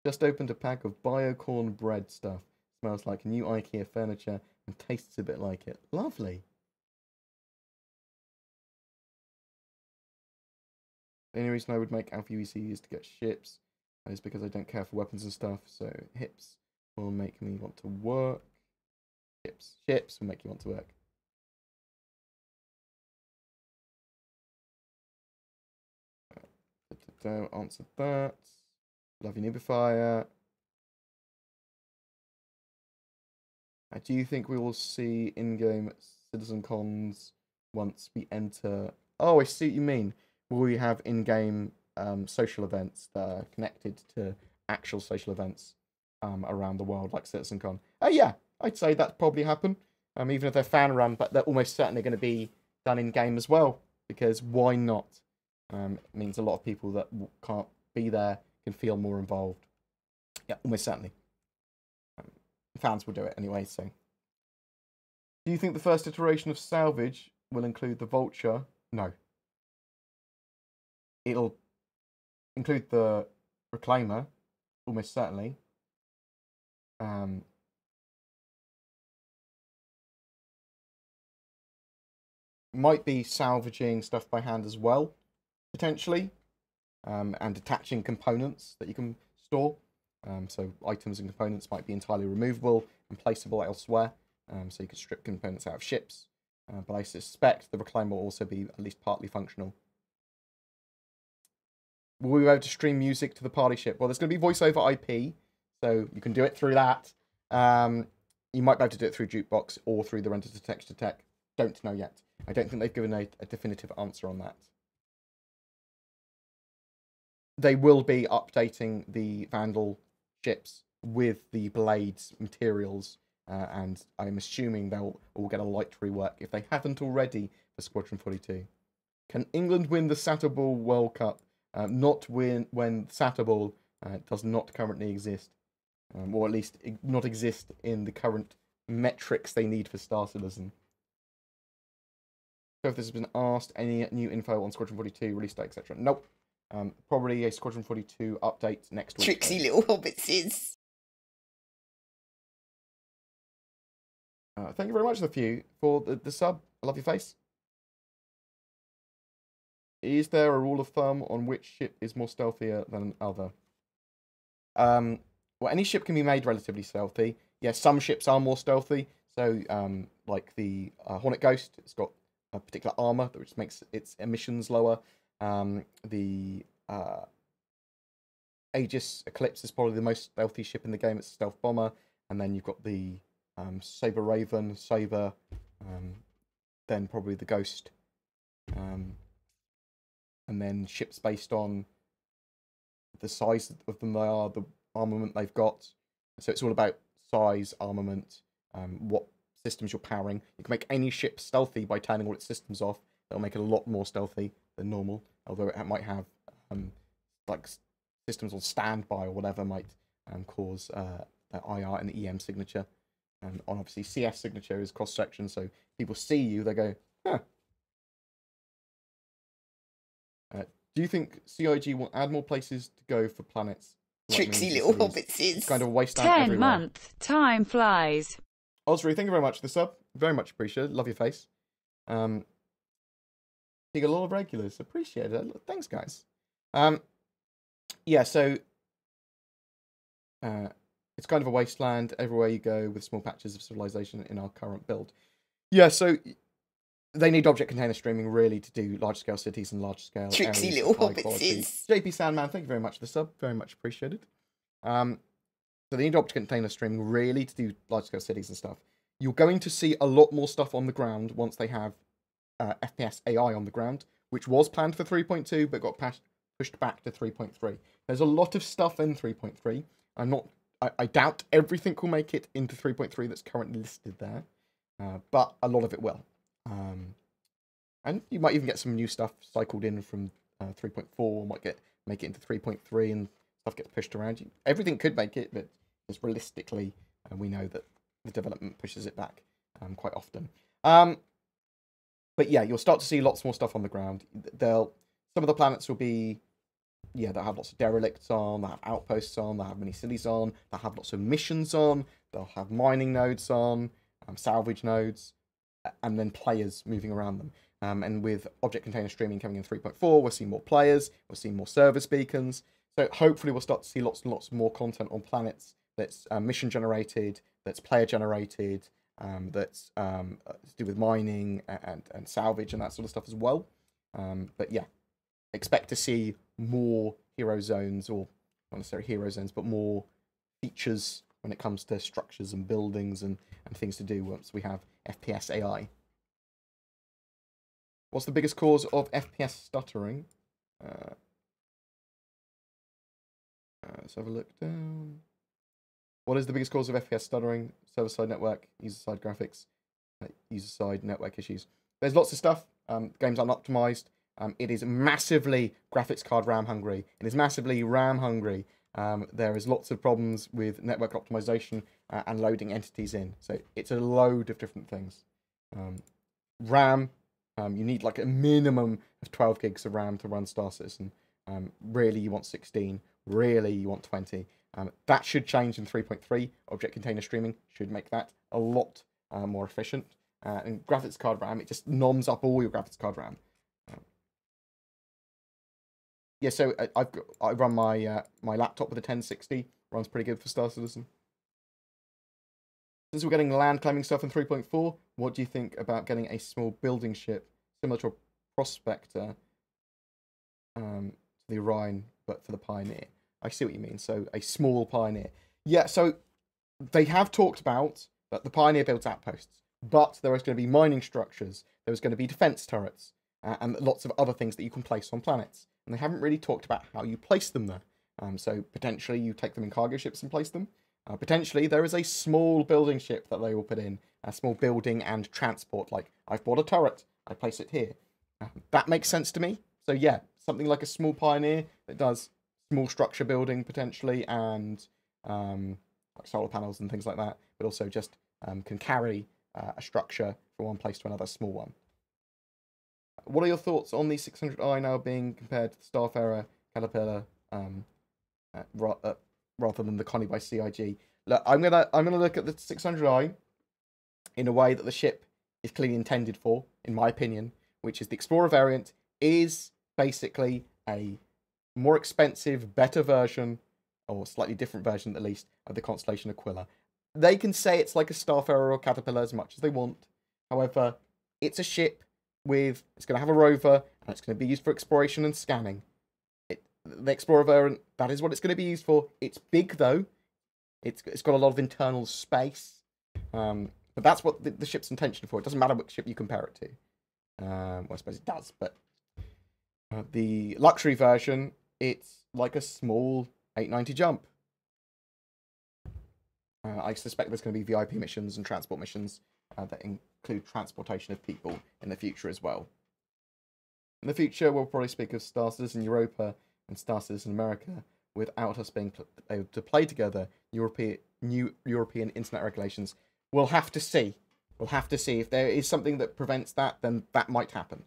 Speaker 1: Just opened a pack of bio-corn bread stuff. Smells like new IKEA furniture and tastes a bit like it. Lovely. The only reason I would make Alpha UEC is to get ships. That is because I don't care for weapons and stuff. So hips will make me want to work. Ships will make you want to work. Don't answer that. Love your Nubifier. Do you think we will see in-game citizen cons once we enter? Oh, I see what you mean. Will we have in-game social events that are connected to actual social events around the world, like CitizenCon? Oh yeah, I'd say that'd probably happen. Even if they're fan-run, but they're almost certainly going to be done in-game as well, because why not? It means a lot of people that can't be there can feel more involved. Yeah, almost certainly. Fans will do it anyway, so. Do you think the first iteration of Salvage will include the Vulture? No. It'll include the Reclaimer, almost certainly. Might be salvaging stuff by hand as well, potentially. And attaching components that you can store. So items and components might be entirely removable and placeable elsewhere. So you can strip components out of ships. But I suspect the Reclaimer will also be at least partly functional. Will we be able to stream music to the party ship? Well, there's going to be voice over IP, so you can do it through that. You might be able to do it through Jukebox or through the render to text to tech. Don't know yet. I don't think they've given a definitive answer on that. They will be updating the Vandal ships with the blades materials, and I'm assuming they'll all get a light rework if they haven't already for Squadron 42. Can England win the Satterball World Cup? Not when Satterball does not currently exist, or at least not exist in the current metrics they need for Star Citizen. So if this has been asked, any new info on Squadron 42, release date, etc. Nope. Probably a Squadron 42 update next week.
Speaker 2: Tricksy little hobbitses.
Speaker 1: Thank you very much, the few, for the sub. I love your face. Is there a rule of thumb on which ship is more stealthier than another? Well, any ship can be made relatively stealthy. Yeah, some ships are more stealthy. So, like the Hornet Ghost, it's got a particular armor which makes its emissions lower. The Aegis Eclipse is probably the most stealthy ship in the game. It's a stealth bomber. And then you've got the Saber Raven, Saber, then probably the Ghost. And then ships based on the size of them they are, the armament they've got. So it's all about size, armament, what systems you're powering. You can make any ship stealthy by turning all its systems off. That'll make it a lot more stealthy than normal, although it might have like systems on standby or whatever might cause the IR and the EM signature. And on obviously CS signature is cross-section, so people see you, they go, huh. Do you think CIG will add more places to go for planets?
Speaker 2: Tricksy little hobbitses.
Speaker 1: It's kind of a wasteland
Speaker 3: 10
Speaker 1: everywhere.
Speaker 3: month time flies.
Speaker 1: Osri, thank you very much for the sub. Very much appreciated. Love your face. You got a lot of regulars. Appreciate it. Thanks, guys. Yeah, so it's kind of a wasteland everywhere you go with small patches of civilization in our current build. Yeah, so they need object container streaming really to do large scale cities and large scale
Speaker 2: Tricksy
Speaker 1: areas
Speaker 2: little
Speaker 1: of high quality.
Speaker 2: hobbitses.
Speaker 1: JP Sandman, thank you very much for the sub. Very much appreciated. So they need object container streaming really to do large-scale cities and stuff. You're going to see a lot more stuff on the ground once they have FPS AI on the ground, which was planned for 3.2 but got pushed back to 3.3. There's a lot of stuff in 3.3. I doubt everything will make it into 3.3 that's currently listed there, but a lot of it will. And you might even get some new stuff cycled in from 3.4, make it into 3.3, and stuff gets pushed around. Everything could make it, but just realistically, we know that the development pushes it back quite often. But yeah, you'll start to see lots more stuff on the ground. Some of the planets will be, they'll have lots of derelicts on, they'll have outposts on, they'll have mini cities on, they'll have lots of missions on, they'll have mining nodes on, salvage nodes, and then players moving around them. And with object container streaming coming in 3.4, we'll see more players, we'll see more service beacons. So hopefully we'll start to see lots and lots more content on planets that's mission generated, that's player generated, that's to do with mining and salvage and that sort of stuff as well. But yeah, expect to see more hero zones, or not necessarily hero zones, but more features when it comes to structures and buildings and things to do once we have FPS AI. What's the biggest cause of FPS stuttering? Let's have a look down. What is the biggest cause of FPS stuttering? Server-side network, user-side graphics, user-side network issues. There's lots of stuff. Game's unoptimized. It is massively graphics card RAM hungry. It is massively RAM hungry. There is lots of problems with network optimization and loading entities in. So it's a load of different things. RAM, you need like a minimum of 12 gigs of RAM to run Star Citizen. Really, you want 16. Really, you want 20. That should change in 3.3. Object container streaming should make that a lot more efficient. And graphics card RAM, it just noms up all your graphics card RAM. Yeah, so I run my my laptop with a 1060. Runs pretty good for Star Citizen. Since we're getting land claiming stuff in 3.4, what do you think about getting a small building ship similar to a Prospector to the Orion, but for the Pioneer? I see what you mean. So a small Pioneer. Yeah, so they have talked about that the Pioneer builds outposts, but there is going to be mining structures, there's going to be defense turrets, and lots of other things that you can place on planets. And they haven't really talked about how you place them there. So potentially you take them in cargo ships and place them. Potentially there is a small building ship that they will put in, a small building and transport. Like, I've bought a turret, I place it here. That makes sense to me. So yeah, something like a small Pioneer that does small structure building potentially, and like solar panels and things like that, but also just can carry a structure from one place to another, small one. What are your thoughts on the 600i now being compared to the Starfarer Caterpillar rather than the Connie by CIG? Look, I'm gonna look at the 600i in a way that the ship is clearly intended for, in my opinion, which is the Explorer variant is basically a more expensive, better version, or slightly different version at least, of the Constellation Aquila. They can say it's like a Starfarer or Caterpillar as much as they want. However, it's a ship it's going to have a rover, and it's going to be used for exploration and scanning. The Explorer variant, that is what it's going to be used for. It's big, though. It's got a lot of internal space. But that's what the ship's intention for. It doesn't matter which ship you compare it to. Well, I suppose it does, but the luxury version, it's like a small 890 jump. I suspect there's going to be VIP missions and transport missions that include transportation of people in the future as well. In the future, we'll probably speak of Star Citizen Europa and Star Citizen America without us being able to play together. New European internet regulations. We'll have to see. We'll have to see. If there is something that prevents that, then that might happen.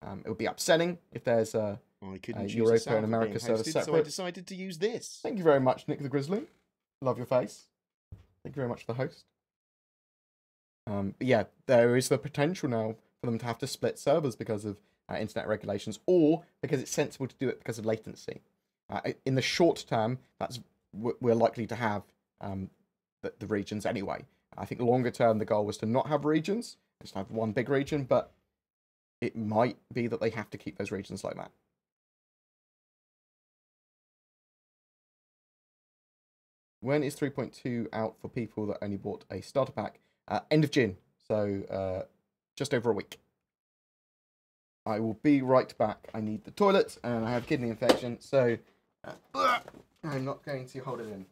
Speaker 1: It would be upsetting if there's a Europa and America service separate.
Speaker 4: So I decided to use this.
Speaker 1: Thank you very much, Nick the Grizzly. Love your face. Thank you very much for the host. But yeah, there is the potential now for them to have to split servers because of internet regulations, or because it's sensible to do it because of latency. In the short term, we're likely to have the regions anyway. I think longer term, the goal was to not have regions, just have one big region, but it might be that they have to keep those regions like that. when is 3.2 out for people that only bought a starter pack? End of June, so just over a week. I will be right back. I need the toilet, and I have kidney infection, so I'm not going to hold it in.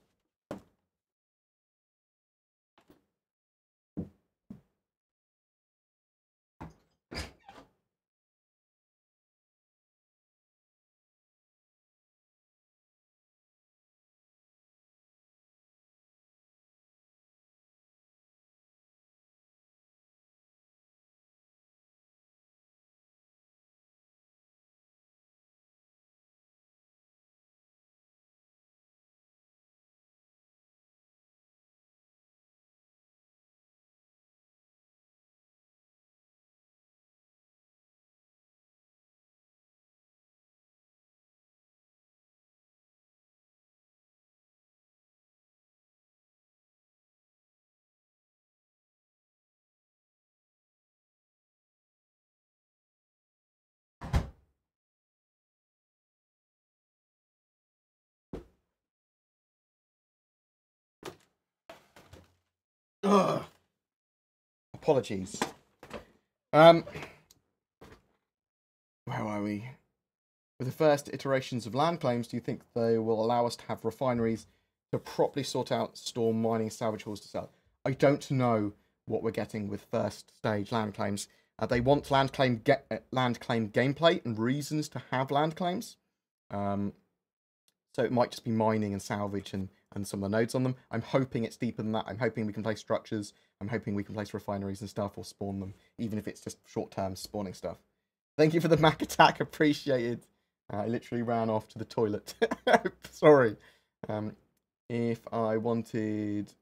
Speaker 1: Ugh. Apologies. Where are we? With the first iterations of land claims, do you think they will allow us to have refineries to properly sort out, store, mining, salvage halls to sell? I don't know what we're getting with first stage land claims. They want land claim gameplay and reasons to have land claims. So it might just be mining and salvage and some of the nodes on them. I'm hoping it's deeper than that. I'm hoping we can place structures. I'm hoping we can place refineries and stuff or spawn them, even if it's just short-term spawning stuff. Thank you for the Mac attack. Appreciated. I literally ran off to the toilet. Sorry. If I wanted to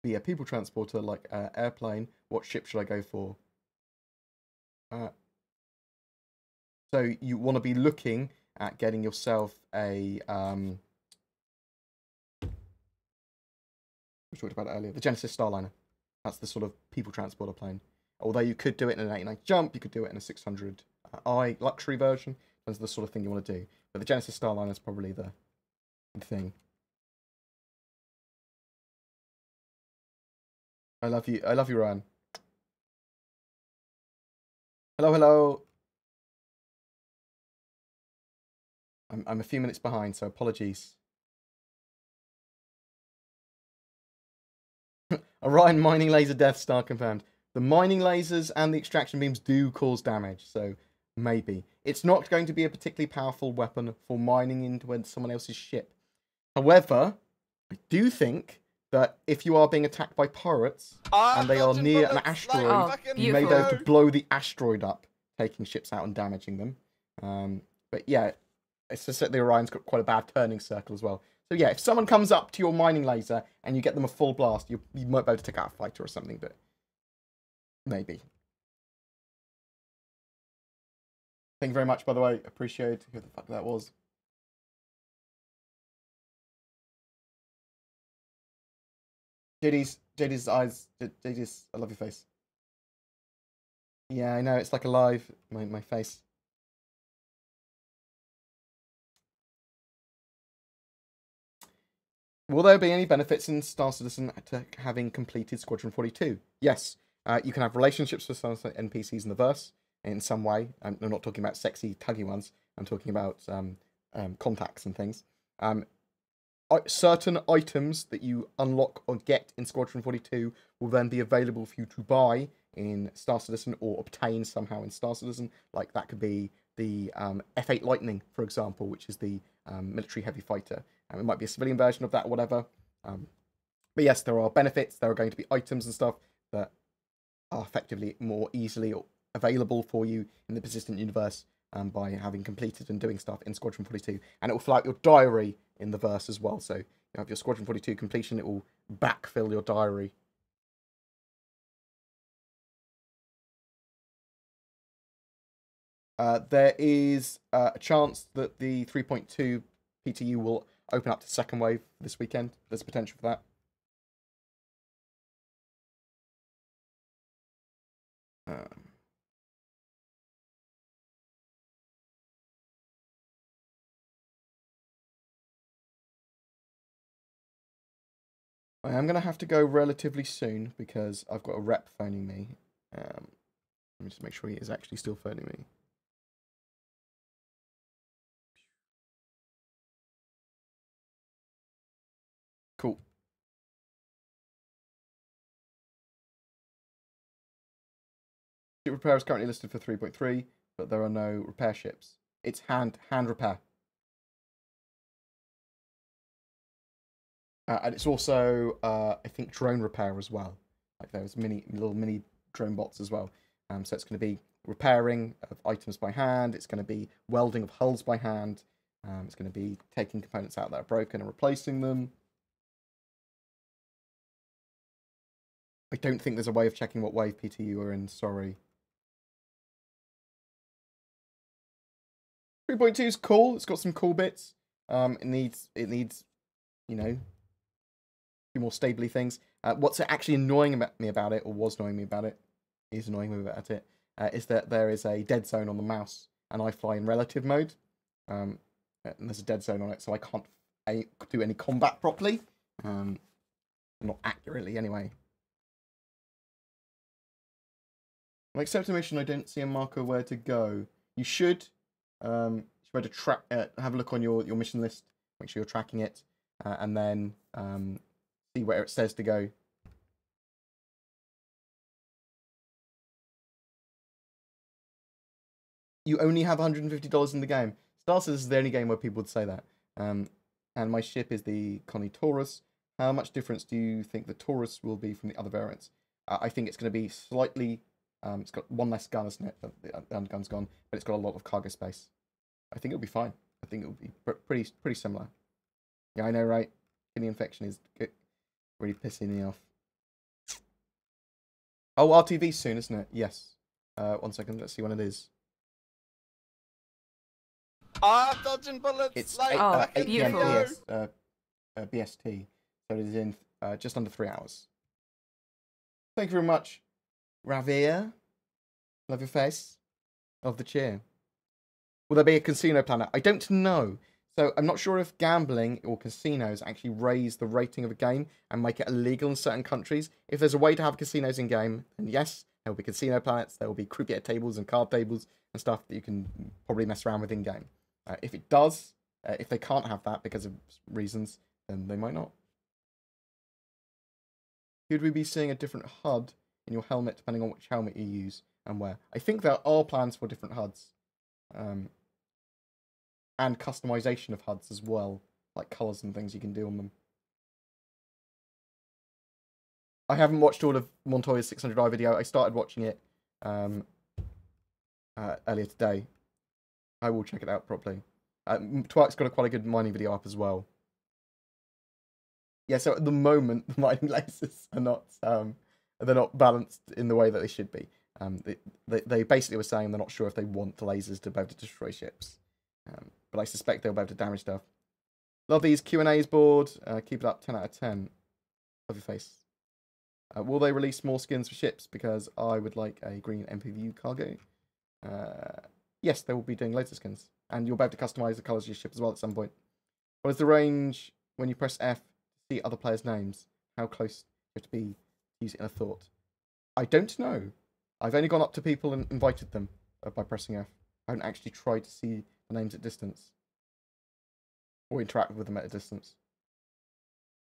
Speaker 1: be a people transporter like airplane, what ship should I go for? So you want to be looking at getting yourself a we talked about it earlier, the Genesis Starliner. That's the sort of people transporter plane. Although you could do it in an 89 jump, you could do it in a 600i luxury version. That's the sort of thing you want to do. But the Genesis Starliner is probably the thing. I love you. I love you, Ryan. Hello, hello. I'm a few minutes behind, so apologies. Orion mining laser Death Star confirmed. The mining lasers and the extraction beams do cause damage, so maybe. It's not going to be a particularly powerful weapon for mining into someone else's ship. However, I do think that if you are being attacked by pirates and they are near an asteroid, you may be able to blow the asteroid up, taking ships out and damaging them. But yeah, it's just that the Orion's got quite a bad turning circle as well. So yeah, if someone comes up to your mining laser and you get them a full blast, you might be able to take out a fighter or something, but maybe. Thank you very much, by the way. Appreciate who the fuck that was. JD's eyes. JD's, I love your face. Yeah, I know, it's like alive, my face. Will there be any benefits in Star Citizen to having completed Squadron 42? Yes. You can have relationships with some NPCs in the verse in some way. I'm not talking about sexy, tuggy ones. I'm talking about contacts and things. Certain items that you unlock or get in Squadron 42 will then be available for you to buy in Star Citizen or obtain somehow in Star Citizen. Like that could be the F8 Lightning, for example, which is the military heavy fighter. It might be a civilian version of that, or whatever. But yes, there are benefits. There are going to be items and stuff that are effectively more easily available for you in the persistent universe by having completed and doing stuff in Squadron 42. And it will fill out your diary in the verse as well. So you have your Squadron 42 completion, it will backfill your diary. There is a chance that the 3.2 PTU will open up to second wave this weekend. There's potential for that. I am going to have to go relatively soon because I've got a rep phoning me. Let me just make sure he is actually still phoning me. Cool. Ship repair is currently listed for 3.3, but there are no repair ships. It's hand repair. And it's also, I think, drone repair as well. Like there's little mini drone bots as well. So it's going to be repairing of items by hand. It's going to be welding of hulls by hand. It's going to be taking components out that are broken and replacing them. I don't think there's a way of checking what wave PTU are in. Sorry. 3.2 is cool. It's got some cool bits. It needs, you know, more stably things. What's actually annoying me about it, or was annoying me about it, is that there is a dead zone on the mouse, and I fly in relative mode, and there's a dead zone on it, so I can't do any combat properly, not accurately anyway. When I accept a mission, I don't see a marker where to go. You should try to track, have a look on your mission list, make sure you're tracking it, and then see where it says to go. You only have $150 in the game. Star Citizen is the only game where people would say that. And my ship is the Connie Taurus. How much difference do you think the Taurus will be from the other variants? I think it's going to be slightly... it's got one less gun, isn't it? The undergun's gone, but it's got a lot of cargo space. I think it'll be fine. I think it'll be pretty similar. Yeah, I know, right? Kidney infection is really pissing me off. Oh, RTV soon, isn't it? Yes. 1 second. Let's see when it is.
Speaker 4: Ah, dodging bullets.
Speaker 1: It's
Speaker 4: like
Speaker 1: 8 p.m.
Speaker 3: beautiful.
Speaker 1: BST. So it is in just under 3 hours. Thank you very much, Ravia. Love your face. Love the cheer. Will there be a casino planet? I don't know. So I'm not sure if gambling or casinos actually raise the rating of a game and make it illegal in certain countries. If there's a way to have casinos in game, then yes, there will be casino planets. There will be croupier tables and card tables and stuff that you can probably mess around with in game. If it does, if they can't have that because of reasons, then they might not. Could we be seeing a different HUD in your helmet depending on which helmet you use and where? I think there are plans for different HUDs. And customization of HUDs as well, like colours and things you can do on them. I haven't watched all of Montoya's 600i video. I started watching it earlier today. I will check it out properly. Twerk's got quite a good mining video up as well. Yeah, so at the moment, the mining lasers are not they're not balanced in the way that they should be. They basically were saying they're not sure if they want the lasers to be able to destroy ships. But I suspect they'll be able to damage stuff. Love these Q&As, board. Keep it up, 10 out of 10. Love your face. Will they release more skins for ships? Because I would like a green MPVU cargo. Yes, they will be doing loads of skins. And you'll be able to customize the colours of your ship as well at some point. What is the range when you press F to see other players' names? How close do you have to be to use it in a thought? I don't know. I've only gone up to people and invited them by pressing F. I haven't actually tried to see the names at distance. Or interact with them at a distance.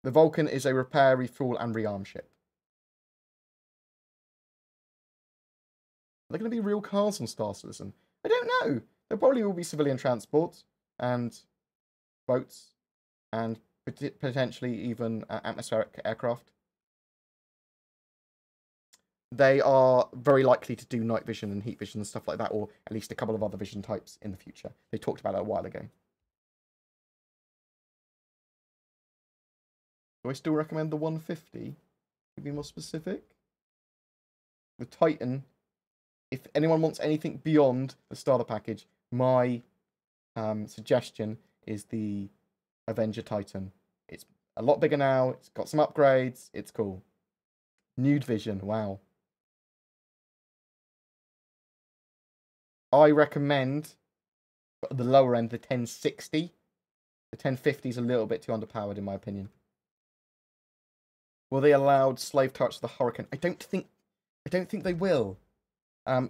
Speaker 1: The Vulcan is a repair, refuel, and rearm ship. Are there going to be real cars on Star Citizen? I don't know. There probably will be civilian transport and boats and potentially even atmospheric aircraft. They are very likely to do night vision and heat vision and stuff like that, or at least a couple of other vision types in the future. They talked about it a while ago. Do I still recommend the 150? To be more specific? The Titan, if anyone wants anything beyond the starter package, my suggestion is the Avenger Titan. It's a lot bigger now. It's got some upgrades. It's cool. Nude vision. Wow. I recommend at the lower end the 1060. The 1050 is a little bit too underpowered in my opinion. Will they allow slave touch to the Hurricane? I don't think they will.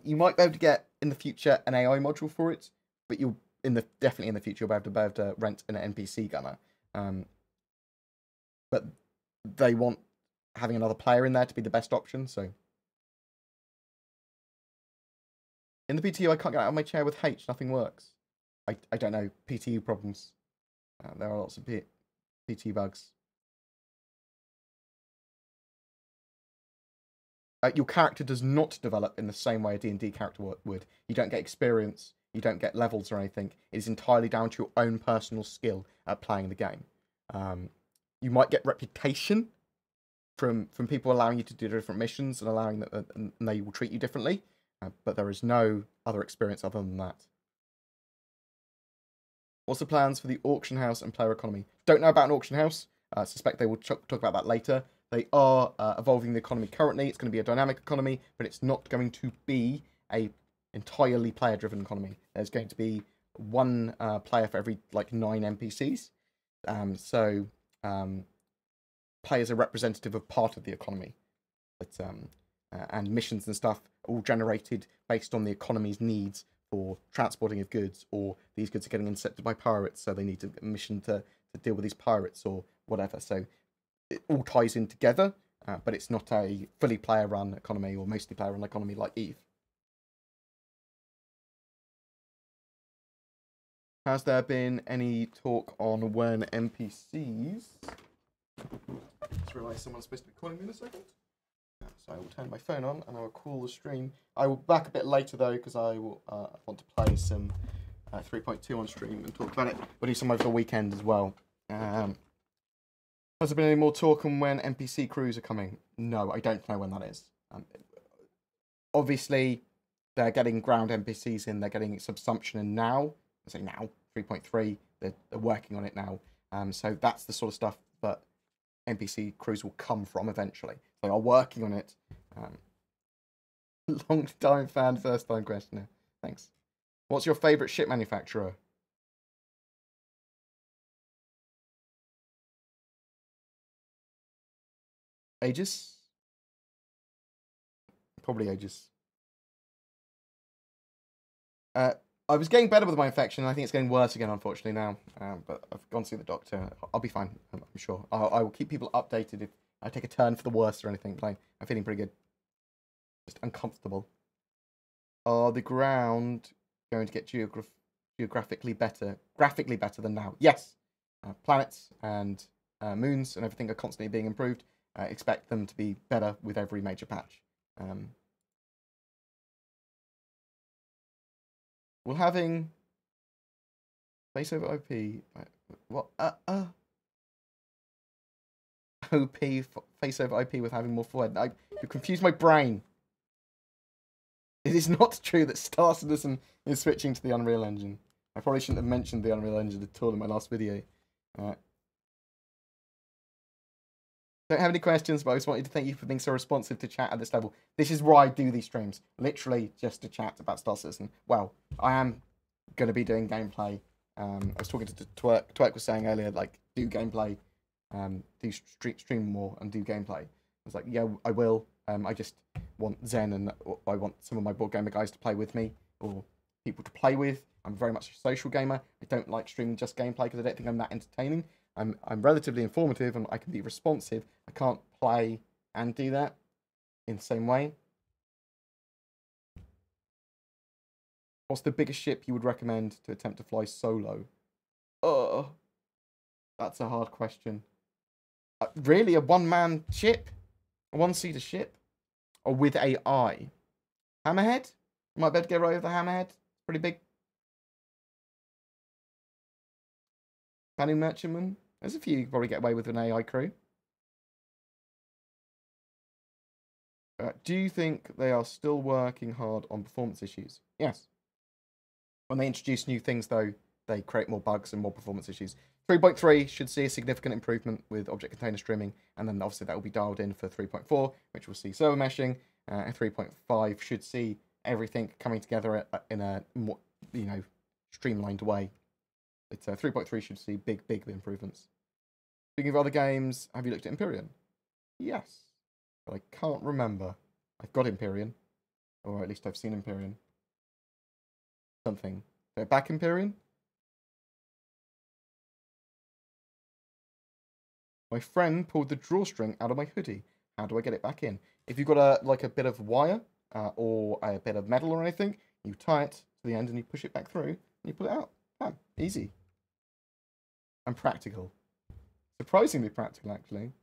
Speaker 1: You might be able to get in the future an AI module for it, but you'll definitely in the future you'll be able to rent an NPC gunner. But they want having another player in there to be the best option. So in the PTU, I can't get out of my chair with H. Nothing works. I don't know. PTU problems. There are lots of PTU bugs. Your character does not develop in the same way a D&D character would. You don't get experience. You don't get levels or anything. It is entirely down to your own personal skill at playing the game. You might get reputation from people allowing you to do different missions and allowing that, and they will treat you differently. But there is no other experience other than that. What's the plans for the auction house and player economy? Don't know about an auction house. I suspect they will talk about that later. They are evolving the economy currently. It's going to be a dynamic economy, but it's not going to be a entirely player-driven economy. There's going to be one player for every 9 NPCs. So players are representative of part of the economy. But, and missions and stuff are all generated based on the economy's needs for transporting of goods, or these goods are getting intercepted by pirates, so they need a mission to deal with these pirates or whatever. So it all ties in together, but it's not a fully player-run economy or mostly player-run economy like EVE. Has there been any talk on when NPCs... Just realised someone's supposed to be calling me in a second. So I will turn my phone on and I will call the stream. I will be back a bit later though, because I will want to play some 3.2 on stream and talk about it. We'll do some over the weekend as well. Has there been any more talk on when NPC crews are coming? No, I don't know when that is. Obviously, they're getting ground NPCs in, they're getting subsumption in now. I say now, 3.3, they're working on it now. So that's the sort of stuff that NPC crews will come from eventually. They are working on it. Long time fan, first time questioner. Thanks. What's your favourite ship manufacturer? Aegis? Probably Aegis. I was getting better with my infection, and I think it's getting worse again, unfortunately, now. But I've gone to see the doctor. I'll be fine, I'm sure. I will keep people updated if I take a turn for the worse or anything. But I'm feeling pretty good. Just uncomfortable. Are the ground going to get geographically better? Graphically better than now? Yes. Planets and moons and everything are constantly being improved. Expect them to be better with every major patch. Will having face over OP what OP face over OP with having more forward? You confused my brain. It is not true that Star Citizen is switching to the Unreal Engine. I probably shouldn't have mentioned the Unreal Engine at all in my last video. Don't have any questions, but I just wanted to thank you for being so responsive to chat at this level. This is why I do these streams. Literally just to chat about Star Citizen. Well, I am going to be doing gameplay. I was talking to Twerk. Twerk was saying earlier, do gameplay, do stream more and do gameplay. I was like, yeah, I will. I just want Zen and I want some of my BoredGamer guys to play with me, or people to play with. I'm very much a social gamer. I don't like streaming just gameplay because I don't think I'm that entertaining. I'm relatively informative and I can be responsive. I can't play and do that in the same way. What's the biggest ship you would recommend to attempt to fly solo? Oh, that's a hard question. Really, a one-man ship? A one-seater ship? Or with AI? Hammerhead? You might be able to get right over the Hammerhead. Pretty big. Planning Merchantman? There's a few you could probably get away with an AI crew. Do you think they are still working hard on performance issues? Yes. When they introduce new things, though, they create more bugs and more performance issues. 3.3 should see a significant improvement with object container streaming, and then obviously that will be dialed in for 3.4, which will see server meshing, and 3.5 should see everything coming together in a more, streamlined way. But 3.3 should see big improvements. Speaking of other games, have you looked at Empyrean? Yes. But I can't remember. I've got Empyrean. Or at least I've seen Empyrean. Something. They're back Empyrean? My friend pulled the drawstring out of my hoodie. How do I get it back in? If you've got a bit of wire or a bit of metal or anything, you tie it to the end and you push it back through and you pull it out. Bam. Easy. And practical. Surprisingly practical, actually.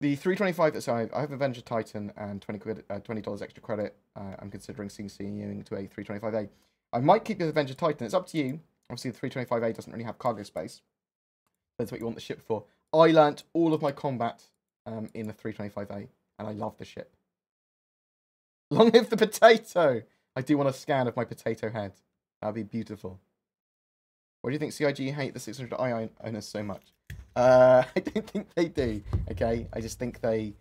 Speaker 1: The 325, so I have Avenger Titan and $20 extra credit. I'm considering CCing to a 325A. I might keep the Avenger Titan. It's up to you. Obviously, the 325A doesn't really have cargo space. That's what you want the ship for. I learnt all of my combat in the 325A, and I love the ship. Long live the potato! I do want a scan of my potato head. That'd be beautiful. Why do you think CIG hate the 600i owners so much? I don't think they do, okay? I just think they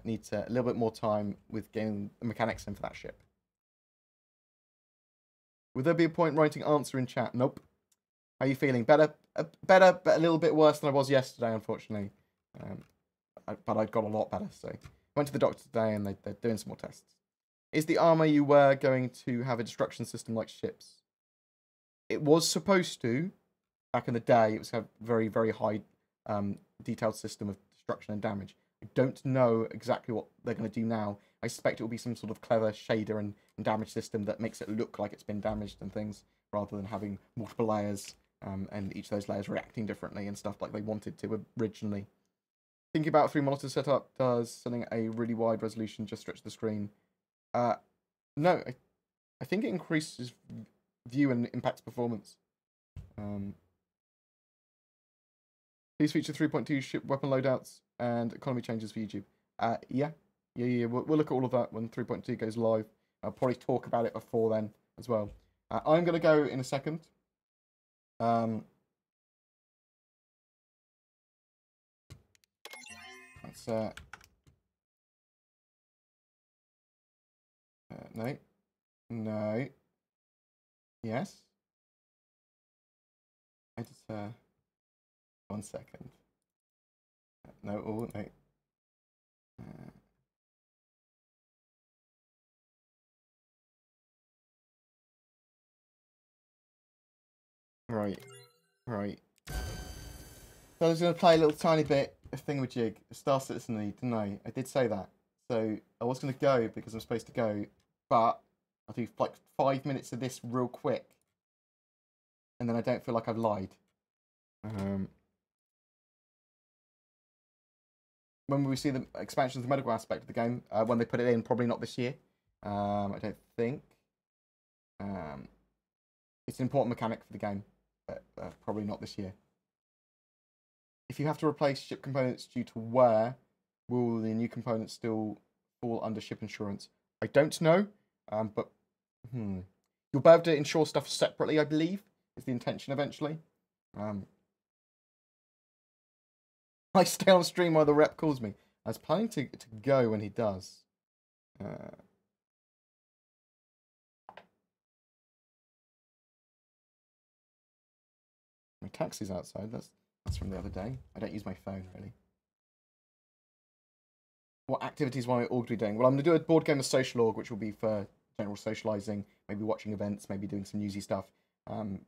Speaker 1: need a little bit more time with getting the mechanics in for that ship. Would there be a point writing answer in chat? Nope. How are you feeling? Better, but a little bit worse than I was yesterday, unfortunately. But I got a lot better, so. Went to the doctor today and they're doing some more tests. Is the armor you wear going to have a destruction system like ships? It was supposed to. Back in the day, it was a very, very high detailed system of destruction and damage. I don't know exactly what they're going to do now. I suspect it will be some sort of clever shader and damage system that makes it look like it's been damaged and things, rather than having multiple layers and each of those layers reacting differently and stuff like they wanted to originally. Thinking about 3 monitor setup, does sending a really wide resolution just stretch the screen? No, I think it increases view and impacts performance. Please feature 3.2 ship weapon loadouts and economy changes for YouTube. Yeah. We'll look at all of that when 3.2 goes live. I'll probably talk about it before then as well. I'm going to go in a second. That's no. No. Yes. I just 1 second. No. Oh no. Right. So I was going to play a little tiny bit of thingamajig, Star Citizen League, didn't I? I did say that. So I was going to go because I'm supposed to go, but I'll do like 5 minutes of this real quick. And then I don't feel like I've lied. When will we see the expansion of the medical aspect of the game? When they put it in, probably not this year. I don't think. It's an important mechanic for the game, but probably not this year. If you have to replace ship components due to wear, will the new components still fall under ship insurance? I don't know, but you'll be able to insure stuff separately, I believe, is the intention eventually. I stay on stream while the rep calls me. I was planning to go when he does. My taxi's outside. That's from the other day. I don't use my phone, really. What activities will my org be doing? Well, I'm going to do a BoredGamer social org, which will be for general socialising, maybe watching events, maybe doing some newsy stuff,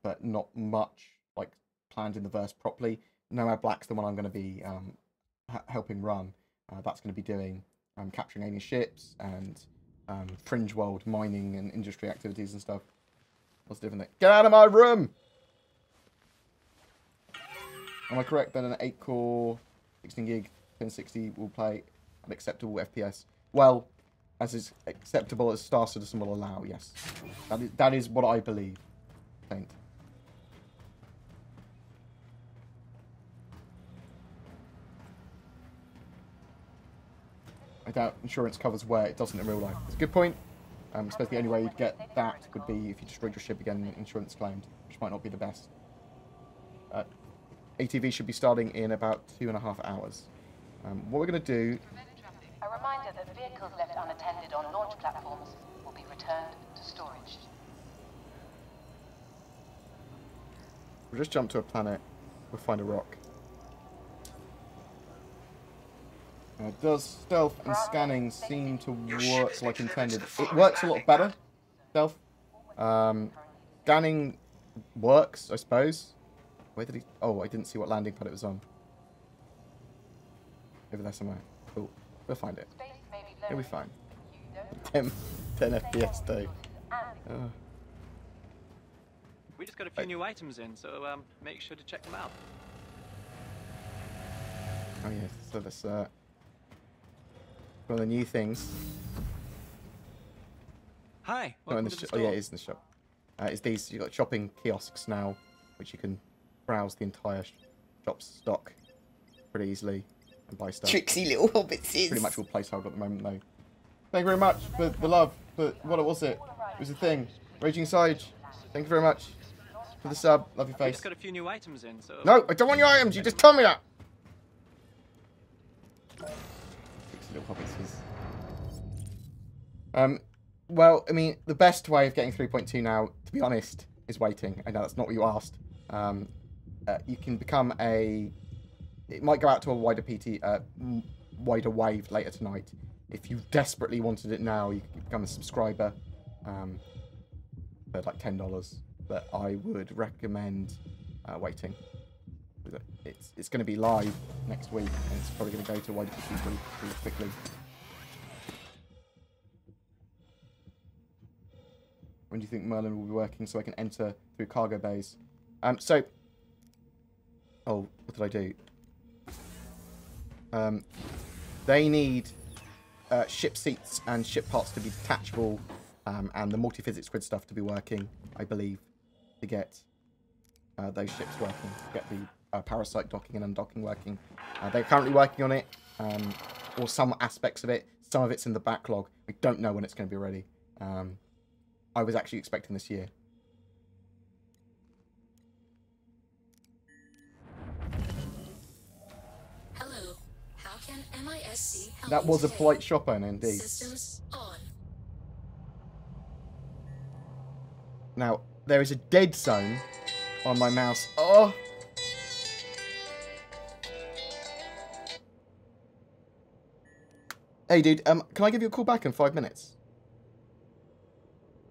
Speaker 1: but not much like planned in the verse properly. Nomad Black's the one I'm going to be helping run. That's going to be doing capturing alien ships and fringe world mining and industry activities and stuff. What's different? Get out of my room! Am I correct that an 8-core, 16GB, 1060 will play an acceptable FPS? Well, as is acceptable as Star Citizen will allow, yes. That is what I believe. Paint. I doubt insurance covers where it doesn't in real life. It's a good point. Especially the only way you'd get that would be if you destroyed your ship again, insurance claimed, which might not be the best. ATV should be starting in about 2.5 hours. What we're going to do...
Speaker 5: A reminder that vehicles left unattended on launch platforms will be returned to storage.
Speaker 1: We'll just jump to a planet. We'll find a rock. Does stealth and scanning seem to work like intended? It works a lot better, stealth. Scanning works, I suppose. Where did he... Oh, I didn't see what landing pad it was on. Over there somewhere. Cool. We'll find it. It'll be fine. 10 FPS though. Oh.
Speaker 4: We just got a few new items in, so make sure to check them out.
Speaker 1: Oh yeah, so that's one of the new things.
Speaker 4: Hi.
Speaker 1: Oh, in
Speaker 4: Welcome
Speaker 1: the
Speaker 4: to the
Speaker 1: oh yeah,
Speaker 4: store.
Speaker 1: it is in the shop. It's these. You've got shopping kiosks now, which you can browse the entire shop's stock pretty easily and buy stuff.
Speaker 2: Tricksy little hobbitses.
Speaker 1: Pretty much all placeholder at the moment though. Thank you very much for the love. For what was it? It was a thing. Raging Sage. Thank you very much for the sub. Love your
Speaker 4: We
Speaker 1: face.
Speaker 4: just got a few new items in, so...
Speaker 1: No, I don't want your items. You just told me that. Little hobbitses. Well, I mean, the best way of getting 3.2 now, to be honest, is waiting. I know that's not what you asked. You can become a... It might go out to a wider wider wave later tonight. If you desperately wanted it now, you can become a subscriber for like $10. But I would recommend waiting. It's going to be live next week, and it's probably going to go to wider PC pretty quickly. When do you think Merlin will be working so I can enter through cargo bays? Oh, what did I do? They need ship seats and ship parts to be detachable, and the multi-physics grid stuff to be working, I believe, to get those ships working, to get the parasite docking and undocking working. They're currently working on it, or some aspects of it. Some of it's in the backlog. We don't know when it's going to be ready. I was actually expecting this year.
Speaker 6: Hello. How can MISC help
Speaker 1: That
Speaker 6: you
Speaker 1: was a
Speaker 6: today?
Speaker 1: polite shop owner, indeed.
Speaker 6: Systems on.
Speaker 1: Now, there is a dead zone on my mouse. Oh! Hey, dude, can I give you a call back in 5 minutes?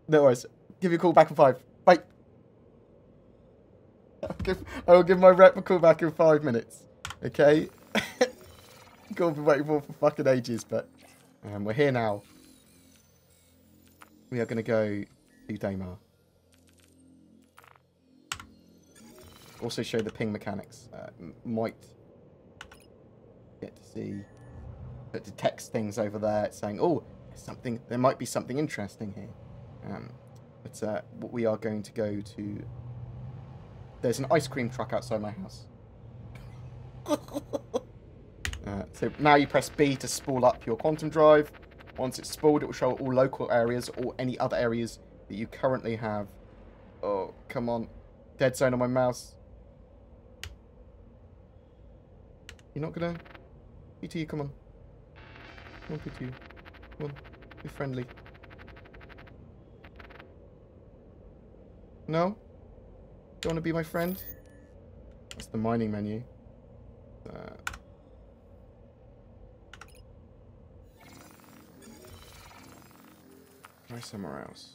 Speaker 1: No worries. Give you a call back in 5. Bye. I will give my rep a call back in 5 minutes. Okay? Gonna be waiting for fucking ages, but we're here now. We are going to go to Daymar. Also show the ping mechanics. Might get to see that detects things over there saying, oh, there might be something interesting here. But what we are going to go to... There's an ice cream truck outside my house. So now you press B to spool up your quantum drive. Once it's spooled, it will show all local areas or any other areas that you currently have. Oh, come on. Dead zone on my mouse. You're not gonna... PTU, come on. Come on, PTU. Come on. Be friendly. No? Don't want to be my friend? That's the mining menu. Try somewhere else.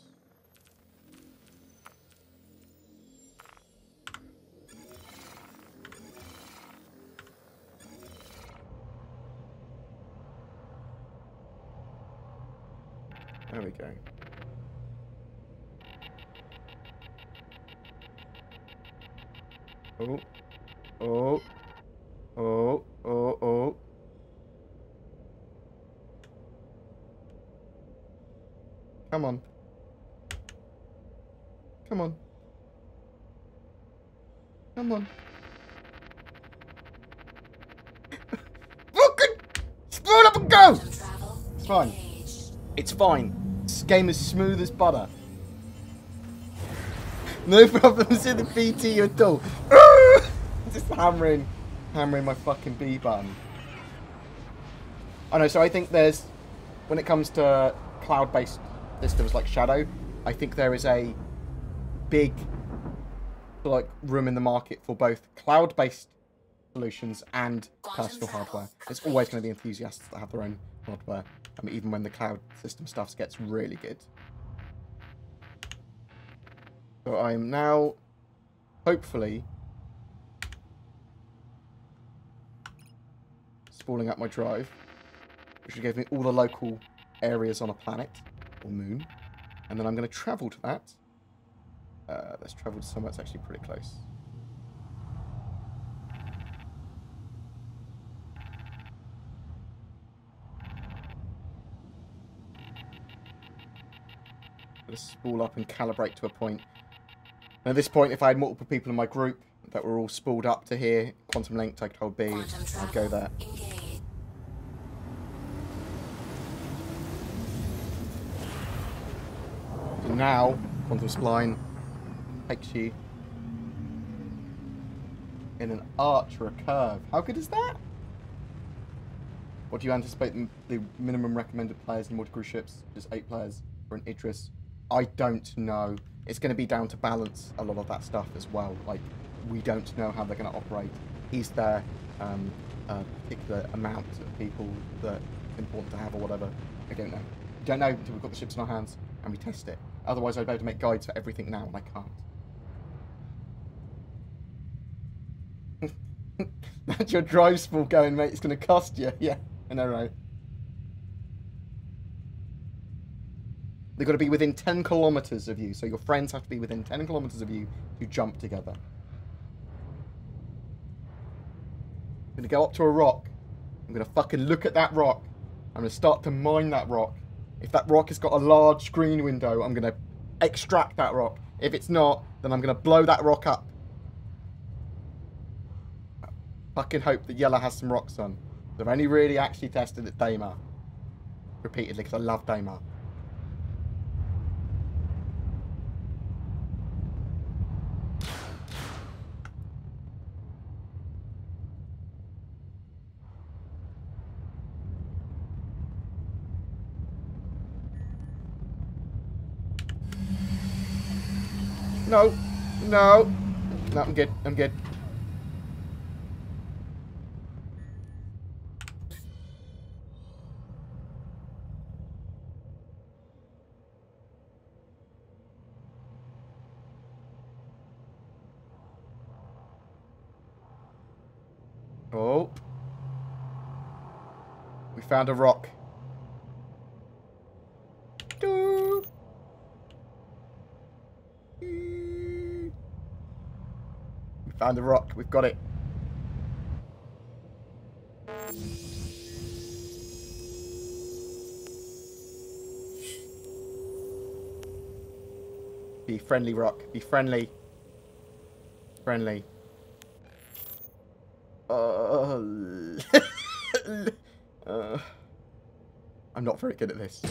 Speaker 1: There we go. Oh. Oh. Oh. Oh. Oh. Come on. Come on. Come on. Fucking spool up and go! It's fine. It's fine. This game is smooth as butter. No problems in the PTU at all. Just hammering my fucking B button. I know, so I think there's, when it comes to cloud-based systems like Shadow, I think there is a big room in the market for both cloud-based solutions and personal hardware. There's always going to be enthusiasts that have their own hardware. I mean, even when the cloud system stuff gets really good. So I'm now, hopefully, spooling up my drive, which will give me all the local areas on a planet or moon. And then I'm going to travel to that. Let's travel to somewhere that's actually pretty close. Let's spool up and calibrate to a point. And at this point, if I had multiple people in my group that were all spooled up to here, quantum linked, I could hold B, I'd go there. So now, quantum spline takes you in an arch or a curve. How good is that? What do you anticipate the minimum recommended players in multi-crew ships? Just 8 players for an Idris. I don't know. It's going to be down to balance a lot of that stuff as well. Like, we don't know how they're going to operate. Is there a particular amount of people that it's important to have or whatever? I don't know. We don't know until we've got the ships in our hands and we test it. Otherwise, I'd be able to make guides for everything now, and I can't. That's your drive spool going, mate. It's going to cost you. Yeah, I know, right? They've got to be within 10 kilometers of you. So your friends have to be within 10 kilometers of you to jump together. I'm going to go up to a rock. I'm going to fucking look at that rock. I'm going to start to mine that rock. If that rock has got a large screen window, I'm going to extract that rock. If it's not, then I'm going to blow that rock up. I fucking hope that Yellow has some rocks on. I've only really actually tested at Daymar. Repeatedly, because I love Daymar. No, no, no, I'm good, I'm good. Oh. We found a rock. Doo. We found a rock. We've got it. Be friendly, rock. Be friendly. Friendly. I'm not very good at this.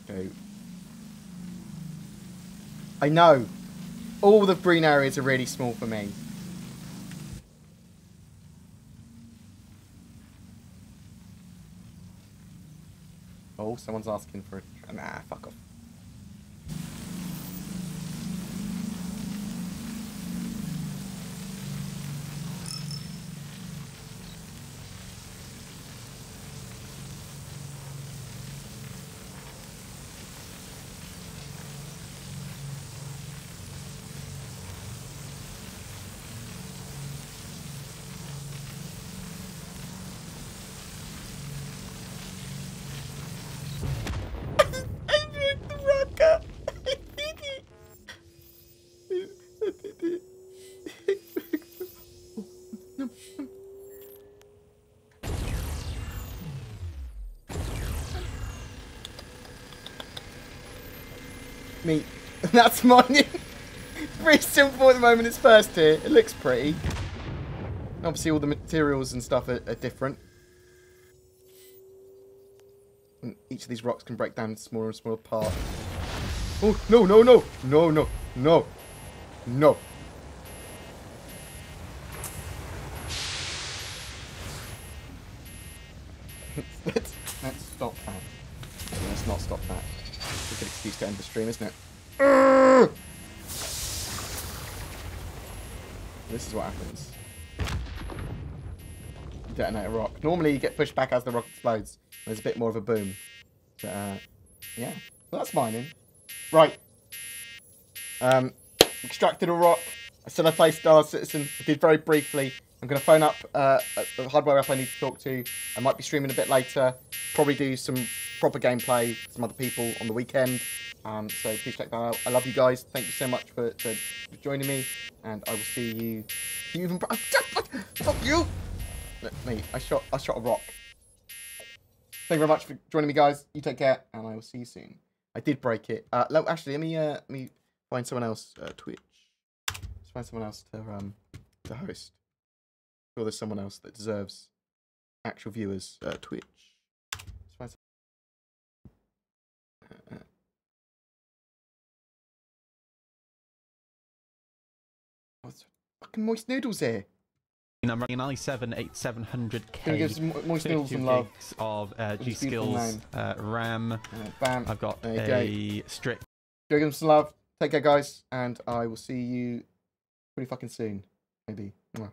Speaker 1: Okay. I know. All the green areas are really small for me. Oh, someone's asking for a... Nah, fuck off. Me. That's mine. It's pretty simple at the moment. It's first tier. It looks pretty. Obviously, all the materials and stuff are different. And each of these rocks can break down into smaller and smaller parts. Oh, no, no, no. No, no, no. No. let's stop that. Let's not stop that. It's a good excuse to end the stream, isn't it? This is what happens. Detonate a rock. Normally you get pushed back as the rock explodes. There's a bit more of a boom. But, yeah. Well, that's mining. Right. Extracted a rock. I said I played Star Citizen. I did very briefly. I'm going to phone up the hardware rep I need to talk to. I might be streaming a bit later. Probably do some proper gameplay with some other people on the weekend. So please check that out. I love you guys. Thank you so much for joining me. And I will see you. Fuck you! Me. I shot a rock. Thank you very much for joining me, guys. You take care, and I will see you soon. I did break it. Actually, let me find someone else. Twitch. Let's find someone else to host. Or there's someone else that deserves actual viewers. Twitch. Let's find what's fucking moist noodles here?
Speaker 7: I'm running an i7-8700K.
Speaker 1: Can you give some moist noodles some love?
Speaker 7: Of G-Skills RAM.
Speaker 1: Bam.
Speaker 7: I've got
Speaker 1: there
Speaker 7: a strict.
Speaker 1: Give them some love. Take care, guys, and I will see you pretty fucking soon. Maybe. Mwah.